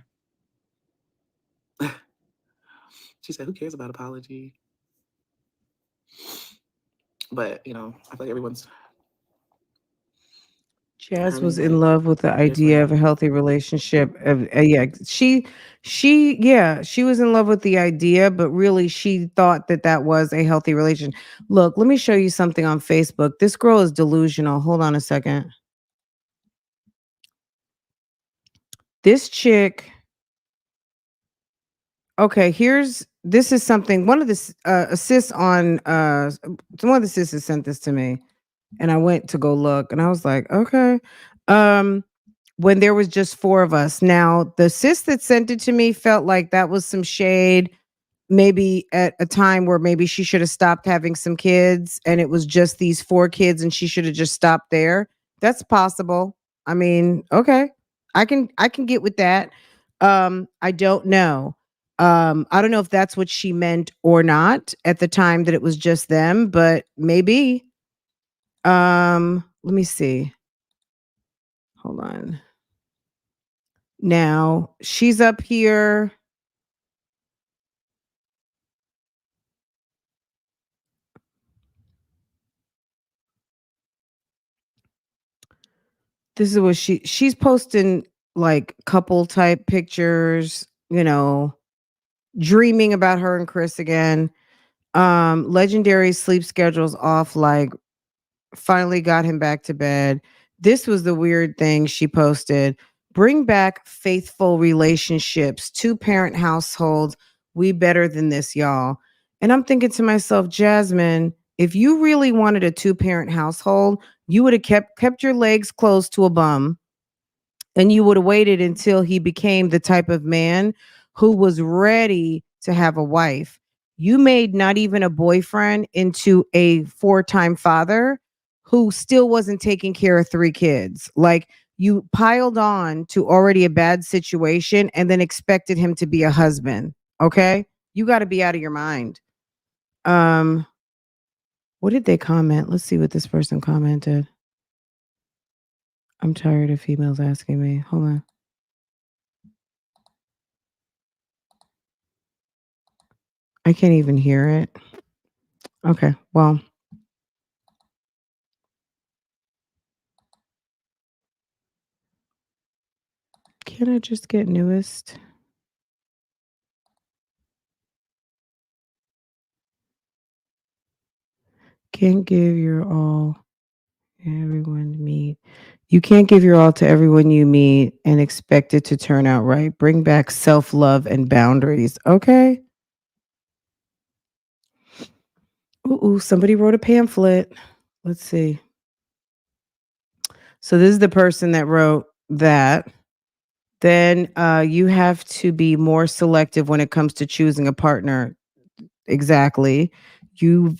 She said, who cares about apology? But I feel like everyone's Jazz having was in like love with the idea of different. a healthy relationship. Yeah, she was in love with the idea, but really she thought that that was a healthy relation. Look, let me show you something on Facebook. This girl is delusional. Hold on a second. This chick. Okay, this is something. One of the assists on one of the sisters sent this to me, and I went to go look, and I was like, okay. Um, when there was just four of us. Now, the sis that sent it to me felt like that was some shade, maybe at a time where maybe she should have stopped having some kids and it was just these four kids and she should have just stopped there. That's possible. I mean, okay. I can get with that. I don't know. I don't know if that's what she meant or not at the time that it was just them, but maybe. Let me see. Hold on. Now, she's up here. This is what she's posting, like couple type pictures, dreaming about her and Chris again. Legendary sleep schedules off, like finally got him back to bed. This was the weird thing she posted. Bring back faithful relationships, two-parent households. We better than this, y'all. And I'm thinking to myself, Jasmine, if you really wanted a two-parent household, you would have kept your legs close to a bum and you would have waited until he became the type of man who was ready to have a wife. You made not even a boyfriend into a four-time father who still wasn't taking care of three kids. Like you piled on to already a bad situation and then expected him to be a husband. Okay? You got to be out of your mind. Um what did they comment? Let's see what this person commented. I'm tired of females asking me. Hold on. I can't even hear it. Okay. Well, can I just get newest? Can't give your all everyone meet. You can't give your all to everyone you meet and expect it to turn out right. Bring back self-love and boundaries. Okay. Ooh, somebody wrote a pamphlet. Let's see. So this is the person that wrote that. Then you have to be more selective when it comes to choosing a partner. Exactly. You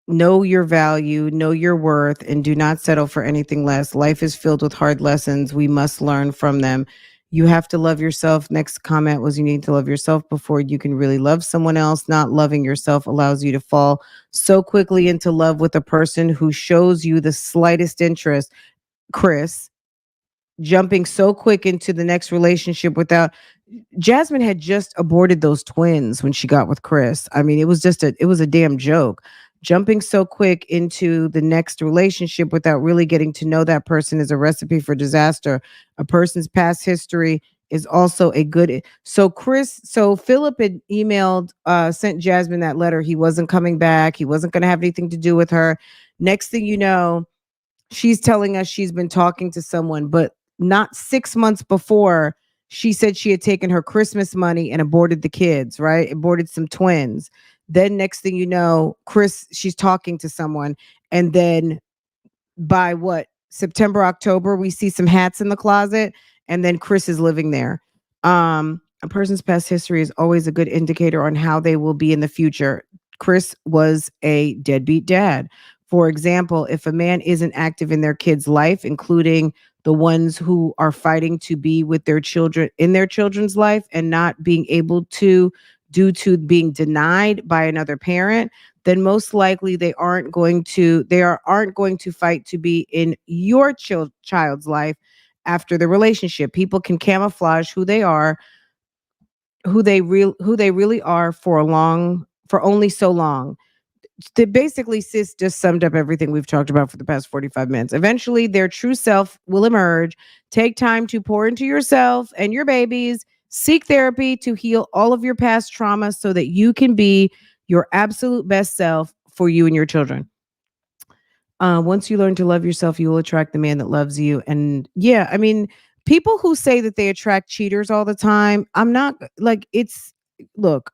know your value, know your worth, and do not settle for anything less. Life is filled with hard lessons. We must learn from them. You have to love yourself. Next comment was you need to love yourself before you can really love someone else. Not loving yourself allows you to fall so quickly into love with a person who shows you the slightest interest. Chris, jumping so quick into the next relationship without Jasmine had just aborted those twins when she got with Chris. I mean, it was a damn joke. Jumping so quick into the next relationship without really getting to know that person is a recipe for disaster. A person's past history is also a good. So Philip had sent Jasmine that letter. He wasn't coming back. He wasn't going to have anything to do with her. Next thing you know, she's telling us she's been talking to someone, but not 6 months before, she said she had taken her Christmas money and aborted the kids, right? Aborted some twins. Then next thing you know, she's talking to someone. And then by what, September, October, we see some hats in the closet, and then Chris is living there. A person's past history is always a good indicator on how they will be in the future. Chris was a deadbeat dad. For example, if a man isn't active in their kid's life, including the ones who are fighting to be with their children in their children's life and not being able to due to being denied by another parent, then most likely aren't going to fight to be in your child's life after the relationship. People can camouflage who they are, who they really are for only so long. Basically, sis just summed up everything we've talked about for the past 45 minutes. Eventually, their true self will emerge. Take time to pour into yourself and your babies. Seek therapy to heal all of your past trauma so that you can be your absolute best self for you and your children. Once you learn to love yourself, you will attract the man that loves you. And yeah, I mean, people who say that they attract cheaters all the time, I'm not like, look,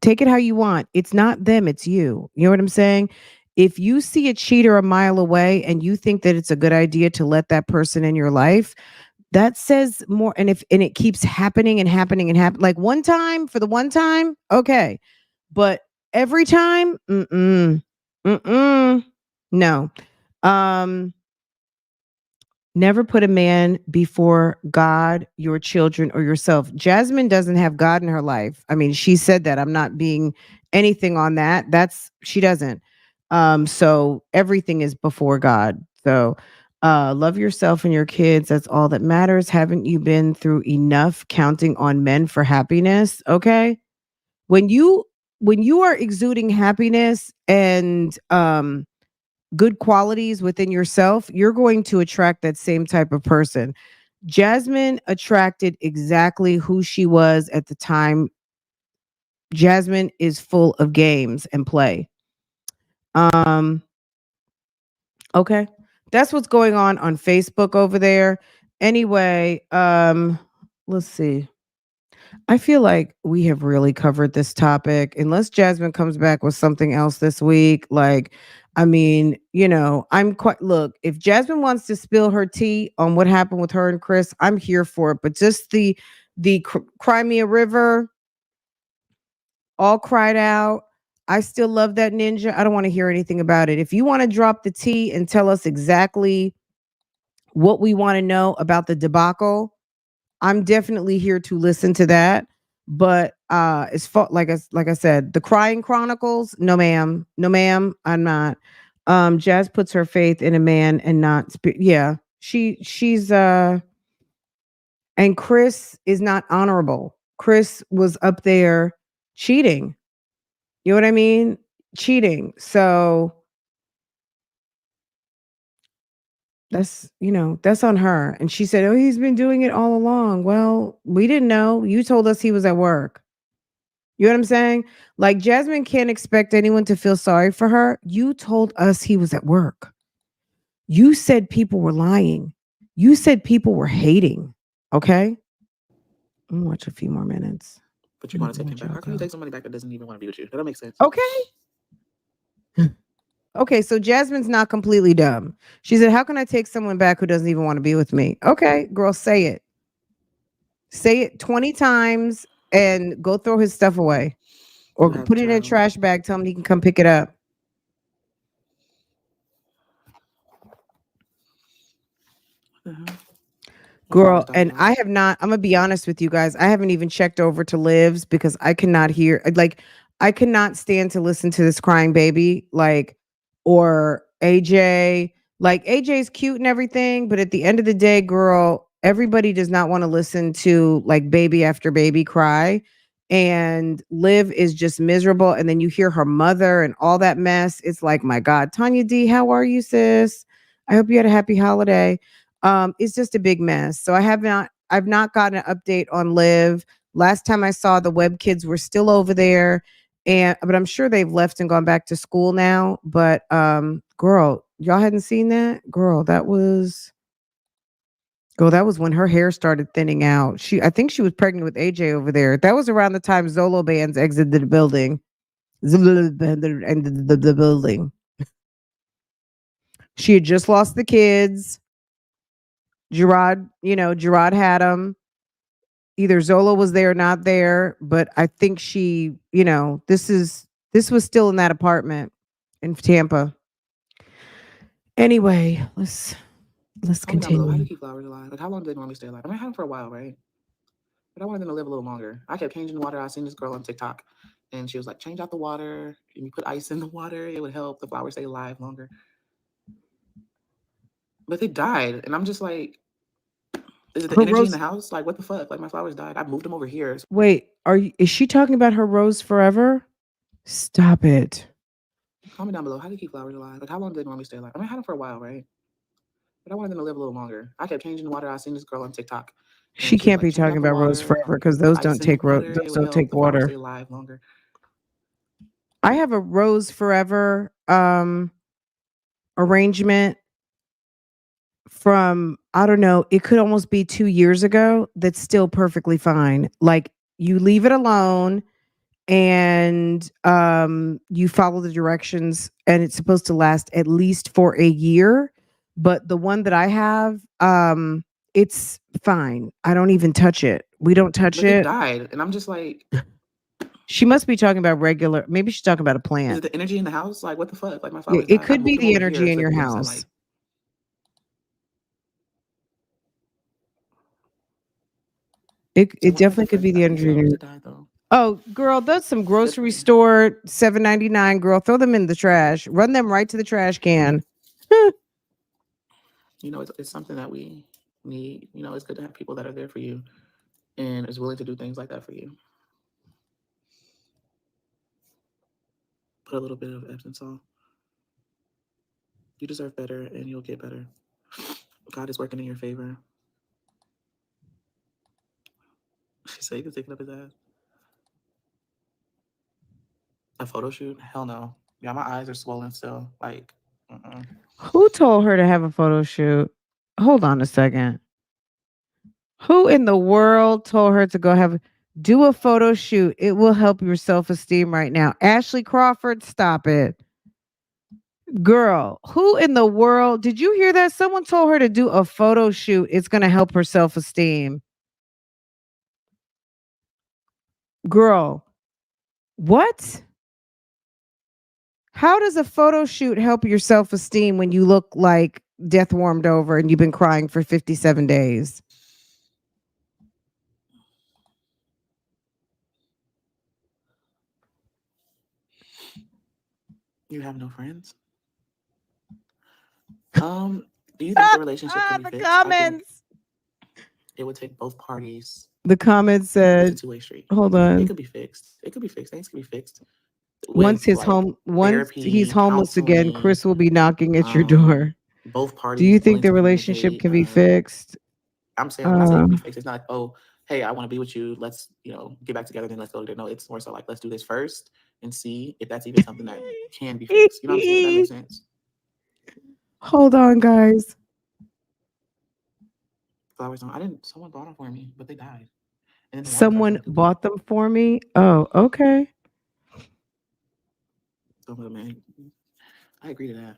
take it how you want. It's not them, it's you. You know what I'm saying? If you see a cheater a mile away and you think that it's a good idea to let that person in your life, that says more. And it keeps happening and happening and happening. Like one time for the one time, okay. But every time, no. Um, Never put a man before God, your children, or yourself. Jasmine doesn't have God in her life. I mean, she said that. I'm not being anything on that. She doesn't. So everything is before God. So love yourself and your kids. That's all that matters. Haven't you been through enough counting on men for happiness? Okay. When you are exuding happiness and good qualities within yourself, you're going to attract that same type of person. Jasmine attracted exactly who she was at the time. Jasmine is full of games and play. Um, okay. That's what's going on Facebook over there. Anyway, let's see. I feel like we have really covered this topic. Unless Jasmine comes back with something else this week, like, I mean, I'm quite look, if Jasmine wants to spill her tea on what happened with her and Chris, I'm here for it. But just the Crimea River, all cried out. I still love that ninja. I don't want to hear anything about it. If you want to drop the tea and tell us exactly what we want to know about the debacle, I'm definitely here to listen to that. But as far like I said, the Crying Chronicles, no ma'am. No ma'am, I'm not. Jazz puts her faith in a man and not yeah. She's and Chris is not honorable. Chris was up there cheating. You know what I mean? Cheating. So that's on her. And she said, "Oh, he's been doing it all along." Well, we didn't know. You told us he was at work. You know what I'm saying? Like Jasmine can't expect anyone to feel sorry for her. You told us he was at work. You said people were lying. You said people were hating. Okay? I'm gonna watch a few more minutes. But you want to take him back. How can you take somebody back that doesn't even want to be with you? That don't make sense. Okay. Okay, so Jasmine's not completely dumb. She said, "How can I take someone back who doesn't even want to be with me?" Okay, girl, say it. Say it 20 times and go throw his stuff away. Or You have put it in a to. trash bag, tell him he can come pick it up. Mhm. What's wrong, Miss Girl, and Diamond? I'm gonna be honest with you guys. I haven't even checked over to Liv's because I cannot hear like I cannot stand to listen to this crying baby, like, or AJ. Like AJ's cute and everything, but at the end of the day, girl, everybody does not want to listen to like baby after baby cry. And Liv is just miserable. And then you hear her mother and all that mess. It's like, my God, Tanya D, how are you, sis? I hope you had a happy holiday. It's just a big mess. So I've not gotten an update on Live. Last time I saw, the web kids were still over there, but I'm sure they've left and gone back to school now. But girl, y'all hadn't seen that? Girl, that was when her hair started thinning out. I think she was pregnant with AJ over there. That was around the time Zolo bands exited the building. And the building. She had just lost the kids. Gerard had them. Either Zola was there or not there, but I think this was still in that apartment in Tampa. Anyway, let's Comment down below. How do continue. you keep flowers alive? Like, how long do they normally stay alive? I mean, I had them for a while, right? But I wanted them to live a little longer. I kept changing the water. I seen this girl on TikTok, and she was like, change out the water. And you put ice in the water. It would help the flowers stay alive longer. But they died, and I'm just like, is it the Her energy in the rose. house? Like, what the fuck? Like, my flowers died. I moved them over here. Wait, is she talking about her rose forever? Stop it. Comment down below. How do you keep flowers alive? Like, how long do they normally stay alive? I mean, I had them for a while, right? But I wanted them to live a little longer. I kept changing the water. I seen this girl on TikTok, She and she was can't like, be change talking out the about rose water, forever because put those ice don't in the take water. It those would don't help take the flowers stay water. alive longer. I have a rose forever arrangement from, I don't know, it could almost be 2 years ago. That's still perfectly fine. Like, you leave it alone and you follow the directions, and it's supposed to last at least for a year. But the one that I have, it's fine. I don't even touch it. We don't touch But they it. died, and I'm just like, She must be talking about regular, maybe she's talking about a is it plant. the energy in the house? Like, what the fuck? Like, my It, flowers it died. I could be moved them the over here energy in so they your could get house. sunlight. So It what are the definitely could be fresh the happy energy in flowers your. that died though? Oh, girl, that's some Good for grocery you. store $7.99. Girl, throw them in the trash. Run them right to the trash can. You know, it's something that we need. You know, it's good to have people that are there for you and is willing to do things like that for you. Put a little bit of Epsom salt. You deserve better, and you'll get better. God is working in your favor. She said you can take it up his ass. A photo shoot? Hell no. Yeah, my eyes are swollen still. Like, Who told her to have a photo shoot? Hold on a second. Who in the world told her to go do a photo shoot? It will help your self-esteem right now. Ashley Crawford, stop it. Girl, who in the world did you hear that? Someone told her to do a photo shoot. It's going to help her self-esteem. Girl, what? How does a photo shoot help your self-esteem when you look like death warmed over and you've been crying for 57 days? you have no friends. Do you think the relationship can be The fixed? I think comments. it would take both parties. The comments It's a said, two-way street. hold It on. could be fixed. It could be fixed. Things can be fixed Once with his like home once he's therapy, homeless again, counseling, Chris will be knocking at your um, door. both Do you parties think willing the to relationship communicate. can be fixed? I'm saying when I say it Uh, can be fixed, it's not like, oh, hey, I want to be with you. Let's, get back together, then let's go there. No, it's more so like let's do this first and see if that's even something that can be fixed. You know what I'm saying? If that makes sense. hold on, guys. Flowers don't. I didn't. Someone bought them for me, but they died, and then the water started Someone getting too big. bought them for me. Oh, okay. So, man, I agree to that.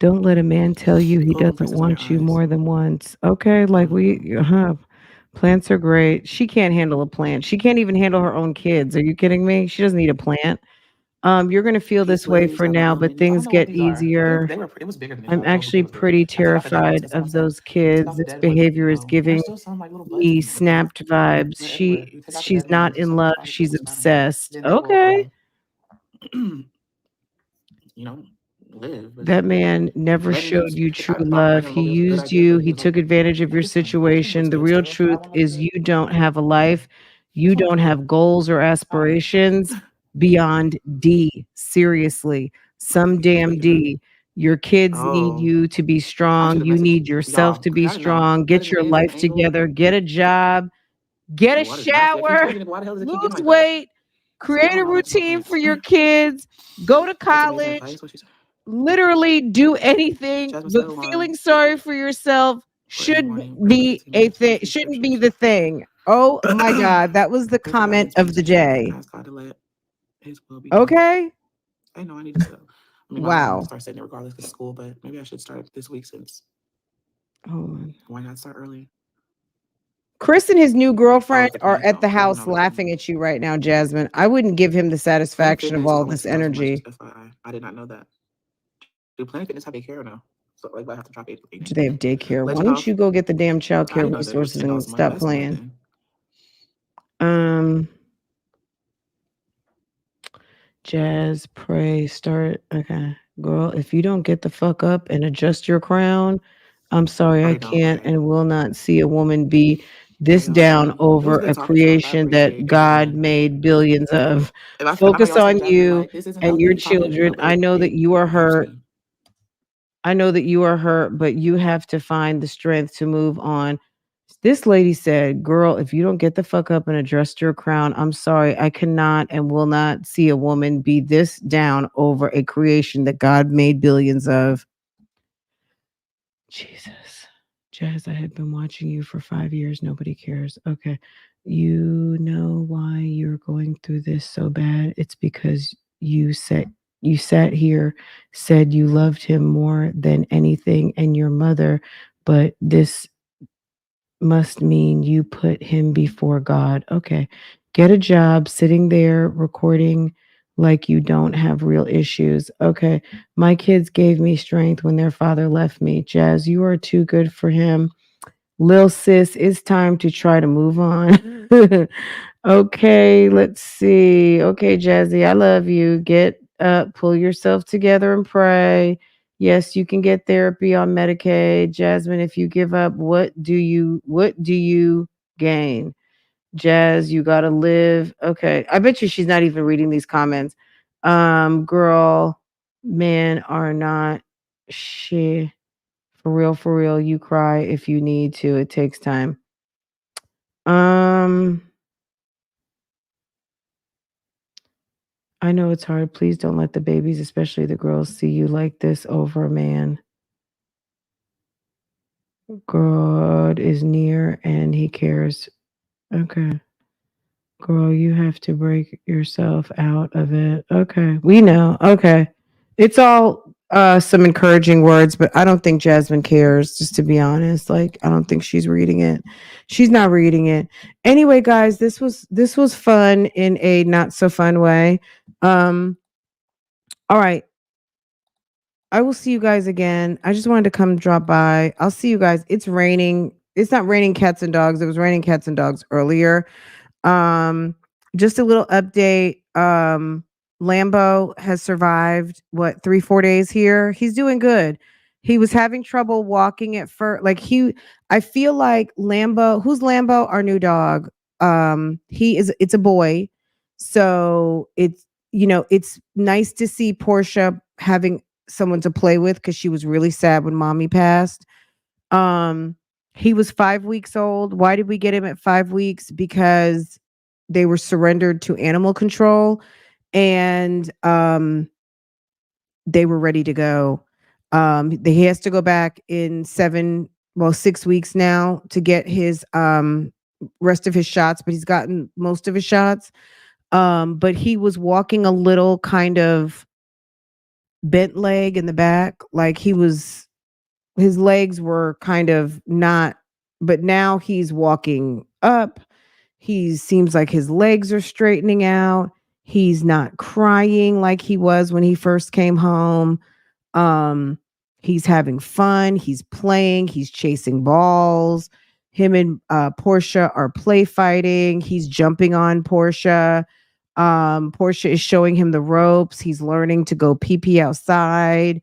Don't let a man tell you he Pull them doesn't princess on your want you eyes. more than once. Okay, like plants are great. She can't handle a plant. She can't even handle her own kids. Are you kidding me? She doesn't need a plant. You're gonna feel Peace this way lilies for have now, but minis. I don't things know what get these are, but easier. they were. It was bigger than this. I I'm don't know who gave actually us this. pretty I just got the dead ones. terrified That's what I'm of saying. those You take kids. off the This dead wood. behavior is There's giving still some like little buds in me them, but snapped vibes. they're everywhere. You take out the She's dead ones. not There's in so many love. spiders. She's Little spider mites. obsessed. Then they will, Okay. you know, live. But That man never letting them showed you pick true cotton flowers love. wasn't He a good used idea you. for me. He It was like, took advantage of your like this one looks situation. The good real still. Should I truth want to is leave you it? don't have a life. This You one looks don't good. have goals or All right. aspirations beyond D. Seriously, some Let's damn make it happen. D. Your kids need Oh, you to be I strong. should have You messaged need yourself y'all to because be I didn't know. strong. Cutting Get the your ends at an life angle. together. Get a job. Get The a water's nasty. I keep shower. changing it. Why the hell does it keep getting Lose like that? weight. See, I Create don't a know how much of my routine for plants. your kids. Go to That's amazing college. advice. What she said. Literally do anything, Jasmine but settled on feeling sorry for yourself for in the should morning. Pray for be 15 a minutes. thing, Repeat shouldn't be scriptures. the thing. Oh my God, that was the Pray for comment guidance, of peace, the and strength, and day. ask God to let His will be done. Okay. I know I need to settle. I mean, my mom wanted to Wow. start setting it regardless of school, but maybe I should start this week since Hold on. why not start early? Chris and his new Oh, girlfriend the are plants at the don't. They don't know house what they're doing. laughing at you right now, Jasmine. I wouldn't give him the Planet satisfaction of Fitness all only this smells so much, energy. just FYI. I did not know that. Do Planet Fitness have daycare or no? So like, I have to drop eight. Do they have daycare? Why Legend don't Health. you go get the damn child I care didn't know that it was resources $10 and a month. stop That's smart playing? then. Um, Jazz, pray, start. Okay, girl, if you don't get the fuck up and adjust your crown, I'm sorry, I Already know. can't Okay. and will not see a woman be Bye, this down y'all. It was over good a talking to y'all. I creation that appreciate God everyone. made billions of. And I know Focus y'all said on Jasmine, you like, this isn't and healthy. your You talking, children. but I know that you are it helps hurt. me. I know that you are hurt, but you have to find the strength to move on. This lady said, "Girl, if you don't get the fuck up and adjust your crown, I'm sorry, I cannot and will not see a woman be this down over a creation that God made billions of." Jesus. Jazz, I have been watching you for 5 years. Nobody cares. Okay. You know why you're going through this so bad? It's because you sat here, said you loved him more than anything and your mother, but this must mean you put him before God. Okay. Get a job sitting there recording like you don't have real issues. Okay. My kids gave me strength when their father left me. Jazz, you are too good for him. Lil sis, it's time to try to move on. Okay, let's see. Okay, Jazzy, I love you. Get up, pull yourself together and pray. Yes, you can get therapy on Medicaid. Jasmine, if you give up, what do you gain? Jazz, you gotta live. Okay. I bet you she's not even reading these comments. Girl, men are not shit. For real, you cry if you need to. It takes time. Um, I know it's hard. Please don't let the babies, especially the girls, see you like this over a man. God is near and he cares. Okay. Girl, you have to break yourself out of it. Okay. We know. Okay. It's all some encouraging words, but I don't think Jasmine cares, just to be honest. Like, I don't think she's reading it. She's not reading it. Anyway, guys, this was fun in a not so fun way. Um, all right. I will see you guys again. I just wanted to come drop by. I'll see you guys. It's raining. It's not raining cats and dogs. It was raining cats and dogs earlier. Um, just a little update. Lambo has survived what 3-4 days here. He's doing good. He was having trouble walking at first. I feel like Lambo. Who's Lambo? Our new dog. It's a boy. So it's nice to see Portia having someone to play with because she was really sad when mommy passed. Um, he was 5 weeks old. Why did we get him at 5 weeks? Because they were surrendered to animal control and they were ready to go. He has to go back in 6 weeks now to get his rest of his shots, but he's gotten most of his shots. But he was walking a little kind of bent leg in the back, like his legs were kind of not, but now he's walking up. He seems like his legs are straightening out. He's not crying like he was when he first came home. Um, he's having fun. He's playing. He's chasing balls. Him and Portia are play fighting. He's jumping on Portia. Portia is showing him the ropes. He's learning to go pee pee outside.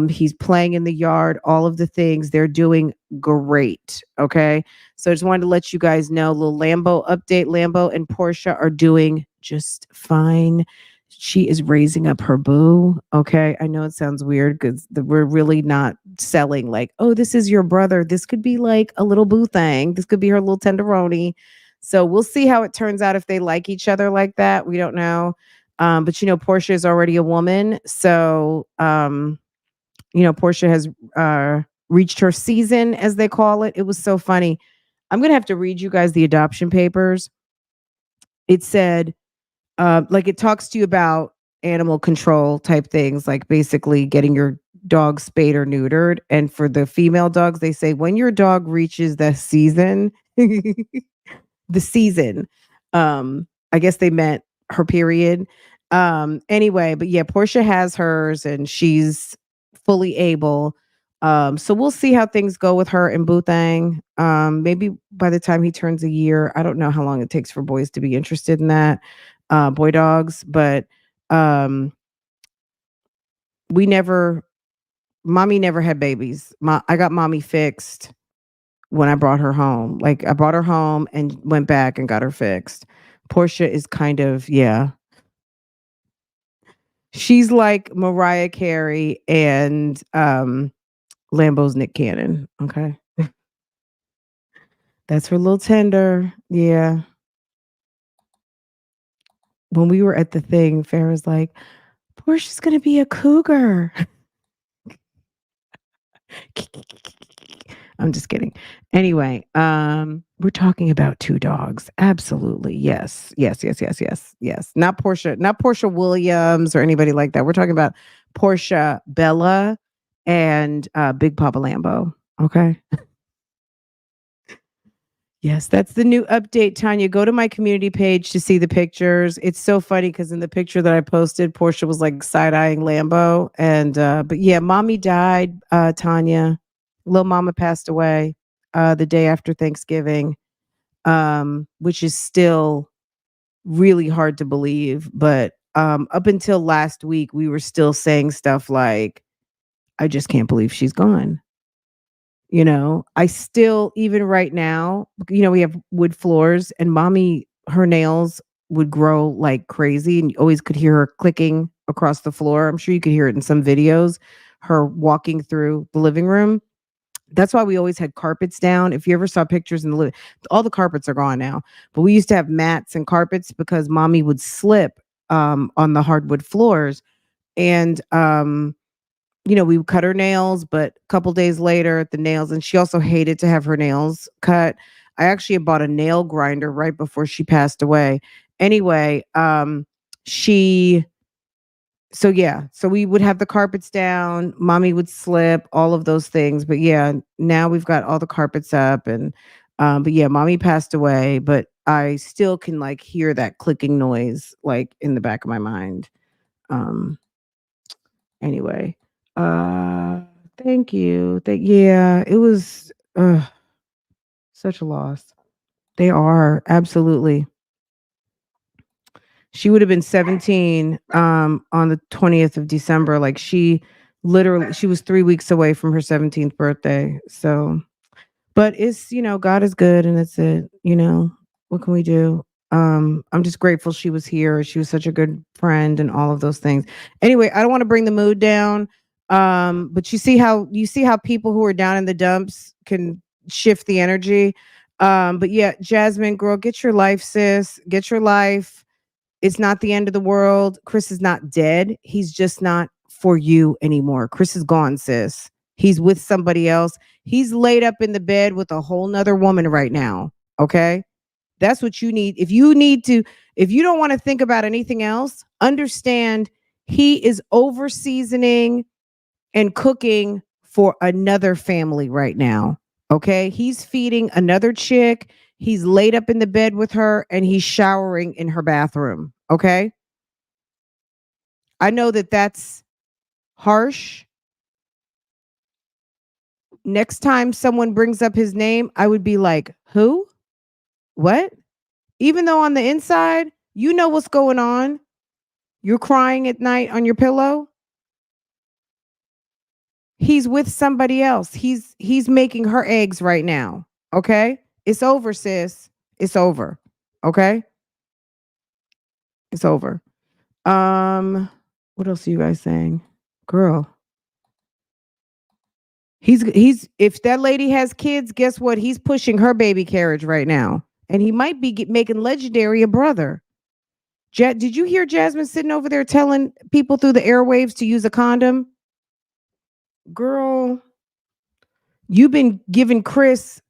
He's playing in the yard. All of the things they're doing great. Okay, so I just wanted to let you guys know. Little Lambo update. Lambo and Portia are doing just fine. She is raising up her boo. Okay. I know it sounds weird because we're really not selling like, oh, this is your brother. This could be like a little boo thing. This could be her little tenderoni. So we'll see how it turns out if they like each other like that. We don't know. But Portia is already a woman. So Portia has reached her season, as they call it. It was so funny. I'm gonna have to read you guys the adoption papers. It said like it talks to you about animal control type things, like basically getting your dog spayed or neutered. And for the female dogs, they say when your dog reaches the season, the season, I guess they meant her period. Anyway, but yeah, Portia has hers and she's fully able. So we'll see how things go with her and Boothang. Maybe by the time he turns a year, I don't know how long it takes for boys to be interested in that, boy dogs. But um, we never, mommy never had babies. I got mommy fixed when I brought her home. Like I brought her home and went back and got her fixed. Portia is kind of, yeah. She's like Mariah Carey and Lambo's Nick Cannon. Okay. That's her little tender. Yeah. When we were at the thing, Farrah's like, Portia's gonna be a cougar. I'm just kidding. Anyway, we're talking about two dogs. Absolutely. Yes. Yes, yes, yes, yes, yes. Not Portia Williams or anybody like that. We're talking about Portia Bella and Big Papa Lambo. Okay. Yes, that's the new update, Tanya. Go to my community page to see the pictures. It's so funny because in the picture that I posted, Portia was like side-eyeing Lambo. And but yeah, mommy died, Tanya. Little mama passed away the day after Thanksgiving, which is still really hard to believe. But up until last week, we were still saying stuff like, I just can't believe she's gone. I still, even right now, we have wood floors and mommy, her nails would grow like crazy and you always could hear her clicking across the floor. I'm sure you could hear it in some videos, her walking through the living room. That's why we always had carpets down. If you ever saw pictures in the living, all the carpets are gone now. But we used to have mats and carpets because mommy would slip on the hardwood floors. And we would cut her nails, but a couple days later, the nails, and she also hated to have her nails cut. I actually had bought a nail grinder right before she passed away. Anyway, she, so yeah, so we would have the carpets down, mommy would slip, all of those things. But yeah, now we've got all the carpets up and, but yeah, mommy passed away, but I still can like hear that clicking noise like in the back of my mind. Um, Anyway, uh, thank you. Yeah, it was such a loss. They are absolutely. She would have been 17 on the 20th of December. Like she was 3 weeks away from her 17th birthday. So but it's, God is good and that's it, What can we do? I'm just grateful she was here. She was such a good friend and all of those things. Anyway, I don't want to bring the mood down. But you see how people who are down in the dumps can shift the energy. But yeah, Jasmine, girl, get your life, sis. Get your life. It's not the end of the world. Chris is not dead. He's just not for you anymore. Chris is gone, sis. He's with somebody else. He's laid up in the bed with a whole nother woman right now. Okay. That's what you need. If you don't want to think about anything else, understand he is over seasoning and cooking for another family right now. Okay. He's feeding another chick. He's laid up in the bed with her and he's showering in her bathroom. Okay. I know that that's harsh. Next time someone brings up his name, I would be like, who? What? Even though on the inside, you know what's going on. You're crying at night on your pillow. He's with somebody else. He's making her eggs right now. Okay? It's over, sis. It's over. Okay? It's over. What else are you guys saying? Girl. He's if that lady has kids, guess what? He's pushing her baby carriage right now. And he might be making Legendary a brother. Did you hear Jasmine sitting over there telling people through the airwaves to use a condom? Girl, you've been giving Chris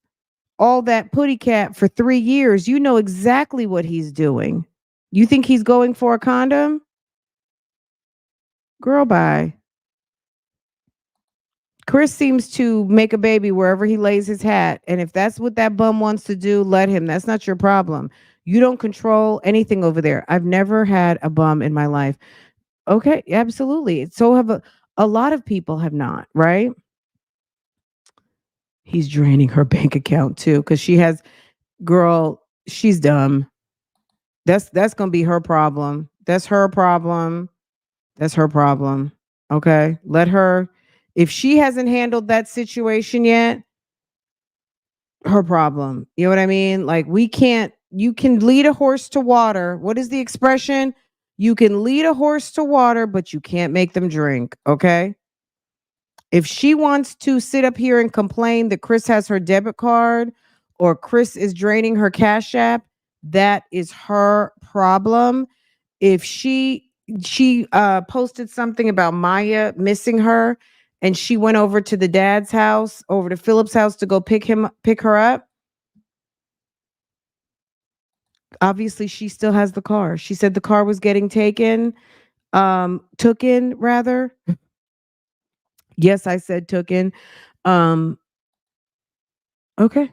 all that putty cat for 3 years. You know exactly what he's doing. You think he's going for a condom? Girl, bye. Chris seems to make a baby wherever he lays his hat. And if that's what that bum wants to do, let him. That's not your problem. You don't control anything over there. I've never had a bum in my life. Okay, absolutely. So have A lot of people have not, right? He's draining her bank account too because she has, girl, she's dumb. That's gonna be her problem. That's her problem. That's her problem. Okay. Let her, if she hasn't handled that situation yet, her problem. You know what I mean? Like, we can't, you can lead a horse to water. What is the expression? You can lead a horse to water, but you can't make them drink. Okay. If she wants to sit up here and complain that Chris has her debit card or Chris is draining her Cash App, that is her problem. If she posted something about Maya missing her and she went over to the dad's house, over to Philip's house to go pick her up, obviously she still has the car. She said the car was getting took in rather. Yes, I said took in. Um okay.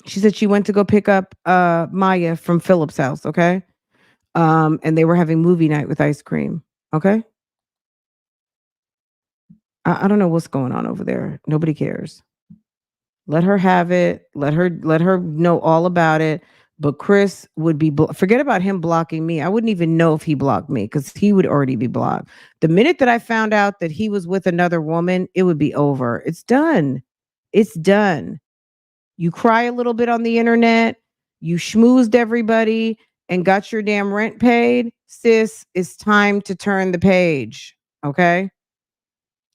She said she went to go pick up Maya from Philip's house, okay? And they were having movie night with ice cream. Okay. I don't know what's going on over there. Nobody cares. Let her have it. Let her know all about it. But Chris would be forget about him blocking me. I wouldn't even know if he blocked me because he would already be blocked. The minute that I found out that he was with another woman, it would be over. It's done. It's done. You cry a little bit on the internet, you schmoozed everybody and got your damn rent paid. Sis, it's time to turn the page. Okay.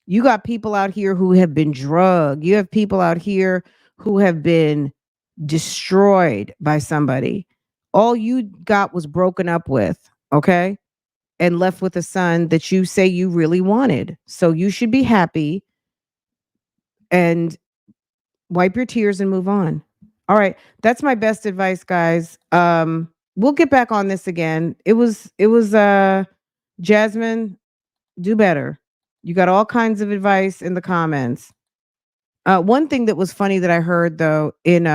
You got people out here who have been drugged. You have people out here who have been destroyed by somebody. All you got was broken up with, okay? And left with a son that you say you really wanted. So you should be happy and wipe your tears and move on. All right. That's my best advice, guys. We'll get back on this again. It was Jasmine, do better. You got all kinds of advice in the comments. One thing that was funny that I heard though in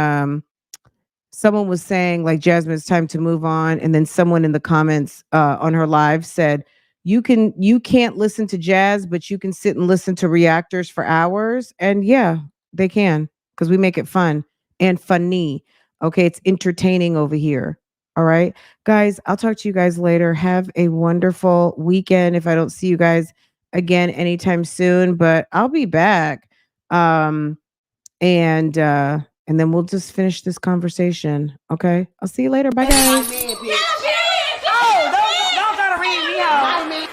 someone was saying like, Jasmine, it's time to move on, and then someone in the comments on her live said you can't listen to jazz, but you can sit and listen to reactors for hours. And yeah, they can, because we make it fun and funny. Okay, it's entertaining over here. All right, guys, I'll talk to you guys later. Have a wonderful weekend if I don't see you guys again anytime soon, but I'll be back. Um and then we'll just finish this conversation. Okay. I'll see you later. Bye, guys. Don't gotta read me out.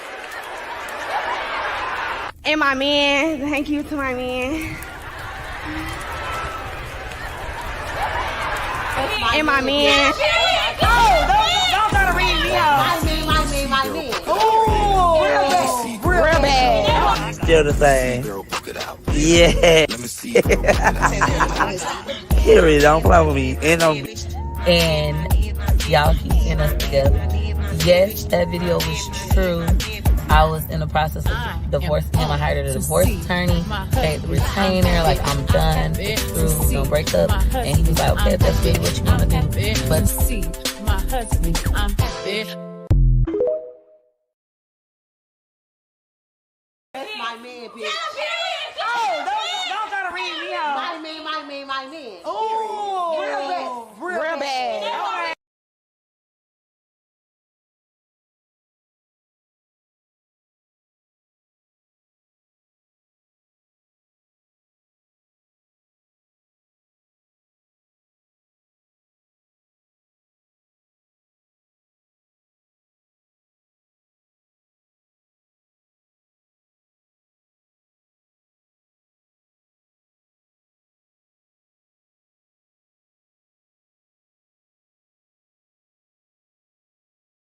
And my man, thank you to my man. And my man. Don't gotta read me out. My man. Ooh, real bad. Still the same. Yeah. Period. Don't play with me. And y'all keep seeing us together. Yes, that video was true. I was in the process of divorcing him. I hired a divorce attorney, paid the retainer, like, I'm done, it's through, we don't break up. And he was like, okay, if that's really what you want to do. But see, my husband, I'm my man, bitch. Don't gotta read me out. My man. Ooh.